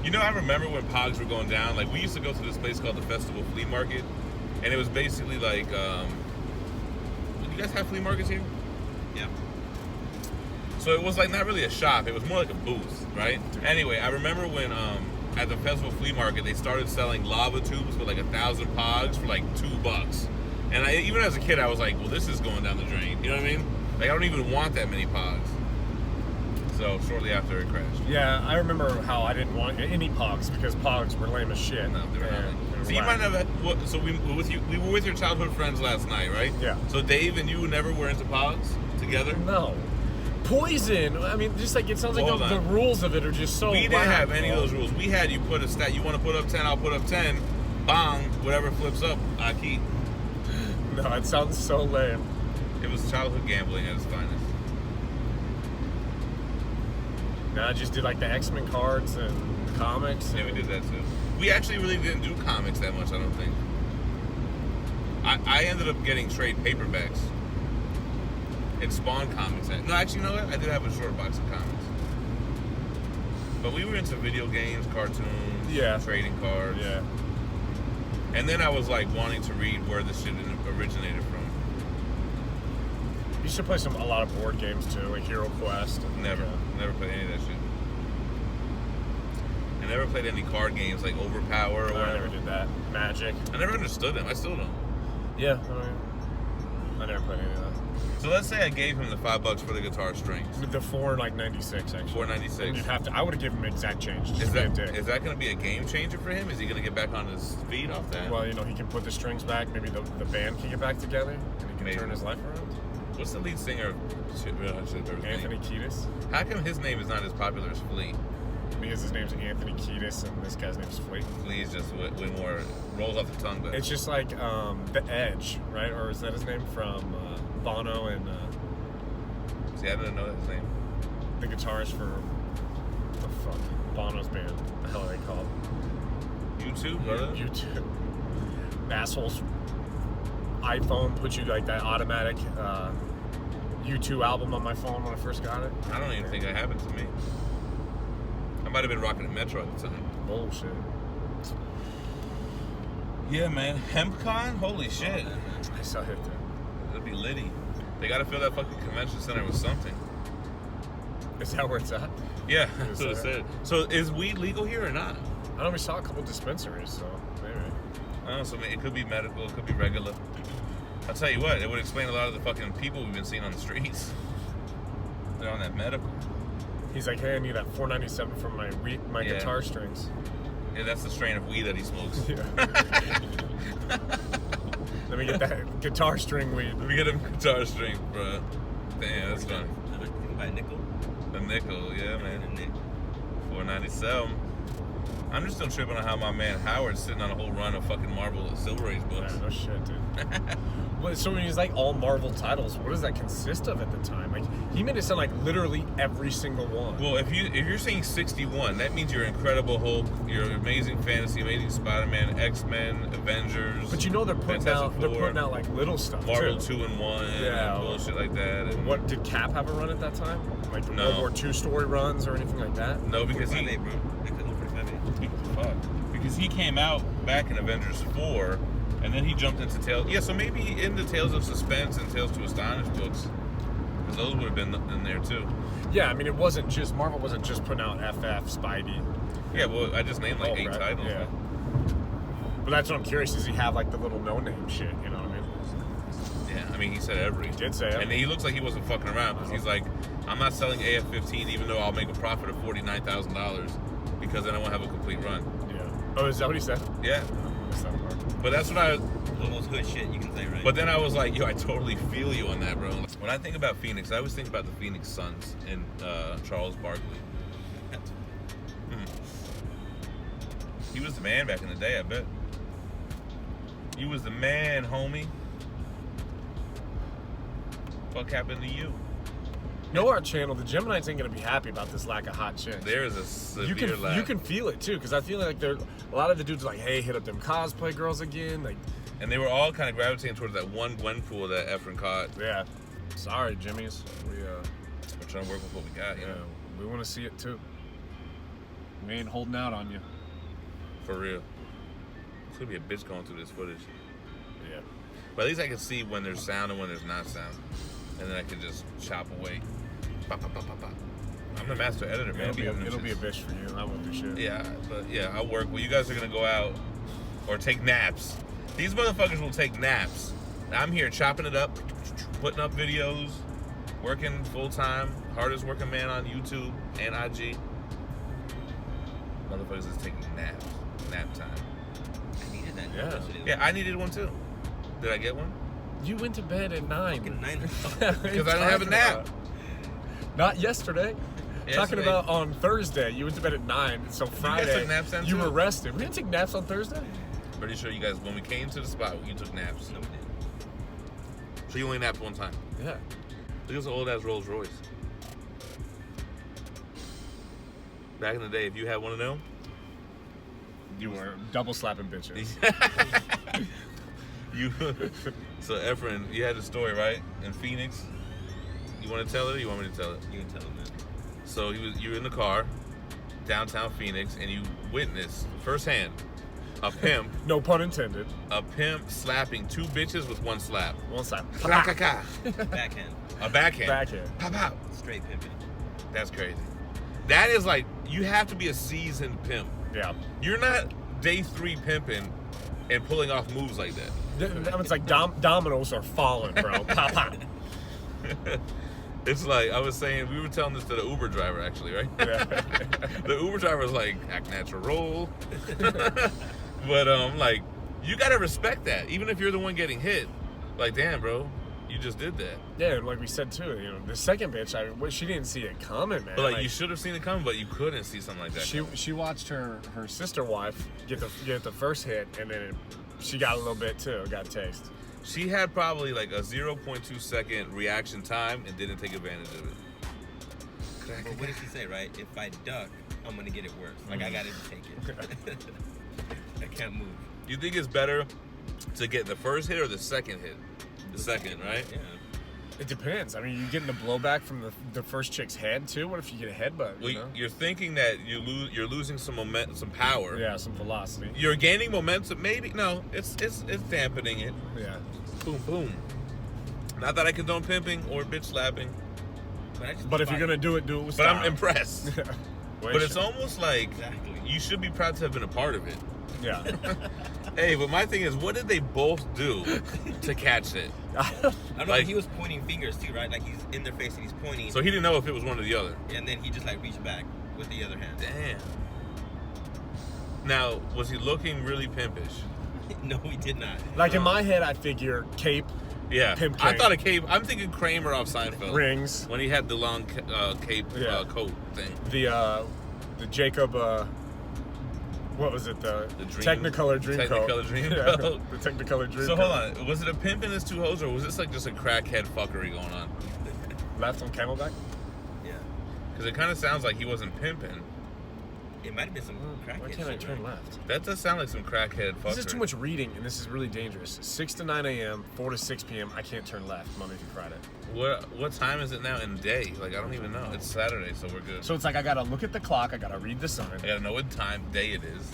You know, I remember when Pogs were going down. Like, we used to go to this place called the Festival Flea Market. And it was basically like, you guys have flea markets here? Yeah. So it was like not really a shop. It was more like a booth, right? Anyway, I remember when at the Festival Flea Market, they started selling lava tubes with like 1,000 Pogs for like $2. And even as a kid, I was like, well, this is going down the drain. You know what I mean? Like, I don't even want that many Pogs. So shortly after it crashed. Yeah, I remember how I didn't want any Pogs because Pogs were lame as shit. No, they were not. They were So you whack. might have. So we were with your childhood friends last night, right? Yeah. So Dave and you never were into Pogs together. No. Poison. I mean, just like it sounds like Hold the on. rules of it are just so. We didn't whack, have any of bro. those rules. We had you put a stat. You want to put up 10, I'll put up 10. Bong, whatever flips up, I keep. No, it sounds so lame. It was childhood gambling at its finest. No, I just did like the X-Men cards and the comics. Yeah, we did that too. We actually really didn't do comics that much, I don't think. I ended up getting trade paperbacks. It spawned comics. No, actually, you know what? I did have a short box of comics. But we were into video games, cartoons, Yeah. trading cards. Yeah. And then I was like wanting to read where this shit originated from. You should play a lot of board games too, like Hero Quest. And, Never played any of that shit. I never played any card games like Overpower or I whatever. never did that. Magic. I never understood them. I still don't. Yeah. I never played any of that. So let's say I gave him the $5 for the guitar strings. The $4.96 actually. $4.96. And you'd have to. I would have given him exact change. Just Is to be a that dick. going to be a game changer for him? Is he going to get back on his feet off that? Well, you know, he can put the strings back. Maybe the band can get back together, and he can Maybe. turn his life around. What's the lead singer of Anthony Kiedis, How come his name is not as popular as Flea? because his name's Anthony Kiedis and this guy's name's Flea. Flea's just way more rolls off the tongue. But It's just like The Edge, right? Or is that his name from Bono and see, I didn't know his name. the guitarist for the fuck Bono's band? What the hell are they called? YouTube, brother. YouTube. Assholes. iPhone put you like that automatic U2 album on my phone when I first got it. I don't even think that happened to me. I might have been rocking a Metro at the time. Bullshit. Yeah, man. HempCon? Holy shit. I saw it there. It'd be litty. They gotta fill that fucking convention center with something. Is that where it's at? Yeah, Is that's what it that- said. So is weed legal here or not? I know we saw a couple dispensaries, so maybe. Oh, so it could be medical, it could be regular. I'll tell you what, it would explain a lot of the fucking people we've been seeing on the streets. They're on that medical. He's like, hey, I need that $4.97 for my Yeah. guitar strings. Yeah, that's the strain of weed that he smokes. Yeah. Let me get that guitar string weed. Let me get him guitar string, bro. Damn, that's funny. Another thing by nickel. A nickel, yeah, man. And nickel. $4.97. I'm just still tripping on how my man Howard's sitting on a whole run of fucking Marvel Silver Age books. Yeah, no shit, dude. Well, so when he's like all Marvel titles, what does that consist of at the time? Like he made it sound like literally every single one. Well, if you're saying 61, that means you're Incredible Hulk, you're Amazing Fantasy, Amazing Spider-Man, X-Men, Avengers. But you know they're putting Fantastic Four, out like little stuff Marvel too. 2-in-1, Yeah. and bullshit like that. And What did Cap have a run at that time? Like No. World War II story runs or anything like that? No, because he 45A, bro. Nickel 45A. fuck. Because he came out back in Avengers 4, and then he jumped into Tales. Yeah, so maybe in the Tales of Suspense and Tales to Astonish books, because those would have been in there too. Yeah, I mean it wasn't just Marvel wasn't just putting out FF, Spidey. Yeah, well, I just named like 8 right? titles. Yeah. But that's what I'm curious. Does he have like the little no-name shit? You know what I mean? Yeah, I mean, he said every. He did say every. And he looks like he wasn't fucking around, because he's like, I'm not selling AF-15 even though I'll make a profit of $49,000 because then I won't have a complete run. Yeah. Oh, is that what he said? Yeah, I missed that part. but that's what I. The most hood shit you can say, right? But then I was like, yo, I totally feel you on that, bro. When I think about Phoenix, I always think about the Phoenix Suns and Charles Barkley. He was the man back in the day, I bet. He was the man, homie. Fuck happened to you? Know our channel, the Geminites ain't gonna be happy about this lack of hot chicks. There is a severe You can feel it too, because I feel like a lot of the dudes are like, hey, hit up them cosplay girls again. Like, And they were all kind of gravitating towards that one Gwenpool that Efren caught. yeah. Sorry, Jimmys. We're trying to work with what we got, you know? We want to see it too. We ain't holding out on you. For real. It's gonna be a bitch going through this footage. Yeah. But at least I can see when there's sound and when there's not sound. And then I can just chop away. Pop, pop, pop, pop, pop. I'm the master editor, man. It'll be a bitch for you. I won't do shit. Yeah, but yeah, I'll work. Well, you guys are gonna go out or take naps. These motherfuckers will take naps. I'm here chopping it up, putting up videos, working full time, hardest working man on YouTube and IG. Motherfuckers is taking naps. Nap time. I needed that. Yeah. yesterday. Yeah, I needed one too. Did I get one? You went to bed at 9. Fucking 9 Because I don't have a nap. Not yesterday. Talking Yesterday. about on Thursday, you went to bed at 9. So Friday, took naps then, you too? were rested. We didn't take naps on Thursday. Pretty sure you guys, when we came to the spot, you took naps. No, we didn't. So you only napped one time. Yeah. Look at this old ass Rolls Royce. Back in the day, if you had one of them, You were double slapping bitches. you. So Efren, you had the story right in Phoenix. You want to tell it, or you want me to tell it? You can tell them, man. So you were in the car, downtown Phoenix, and you witnessed firsthand a pimp slapping 2 bitches with 1 slap. One slap. Ka-ka-ka. Backhand. A backhand. Backhand. Pop out. Straight pimping. That's crazy. That is like, you have to be a seasoned pimp. Yeah. You're not day 3 pimping and pulling off moves like that. It's like dominoes are falling, bro. Pop, pop. It's like, I was saying, we were telling this to the Uber driver actually, right? Yeah. The Uber driver was like, act natural. But like, you gotta respect that. Even if you're the one getting hit. Like, damn, bro, you just did that. Yeah, and like we said too, you know, the second bitch, she didn't see it coming, man. But like, you should have seen it coming, but you couldn't see something like that. She watched her sister wife get the first hit, and then she got a little bit too, got a taste. She had probably like a 0.2 second reaction time and didn't take advantage of it. But what did she say, right? If I duck, I'm gonna get it worse. Like, I gotta take it. I can't move. You think it's better to get the first hit or the second hit? The second, right? Yeah. It depends. I mean, you getting the blowback from the first chick's head too. What if you get a headbutt? Well, You know? you're thinking that you're losing some momentum, some power. Yeah, some velocity. You're gaining momentum. Maybe no, it's dampening it. Yeah. Boom, boom. Not that I condone pimping or bitch slapping, But if you're gonna do it with but style. I'm impressed. Well, But it's almost like Exactly. you should be proud to have been a part of it. yeah. Hey, but my thing is, what did they both do to catch it? I don't know. Like- He was pointing fingers too, right? Like he's in their face and he's pointing. So he didn't know if it was one or the other. And then he just like reached back with the other hand. Damn. Now, was he looking really pimpish? No, he did not. Like in my head, I figure cape, Yeah. Pimp I King. thought a cape. I'm thinking Kramer off Seinfeld. rings, When he had the long cape Yeah. coat thing. the Jacob. What was it? The Dream- Technicolor dream coat. Technicolor dream Yeah, coat. the Technicolor dream So coat. hold on. Was it a pimp and his two hoes, or was this like just a crackhead fuckery going on? Left on Camelback. Yeah. Because it kind of sounds like he wasn't pimping. It might have been some crackhead Why can't I shit, turn right? left? That does sound like some crackhead fuckery. This is too much reading, and this is really dangerous. 6 to 9 a.m., 4 to 6 p.m. I can't turn left Monday through Friday. What time is it now in the day? Like, I don't even know. It's Saturday, so we're good. So it's like I gotta look at the clock. I gotta read the sign. I gotta know what time day it is.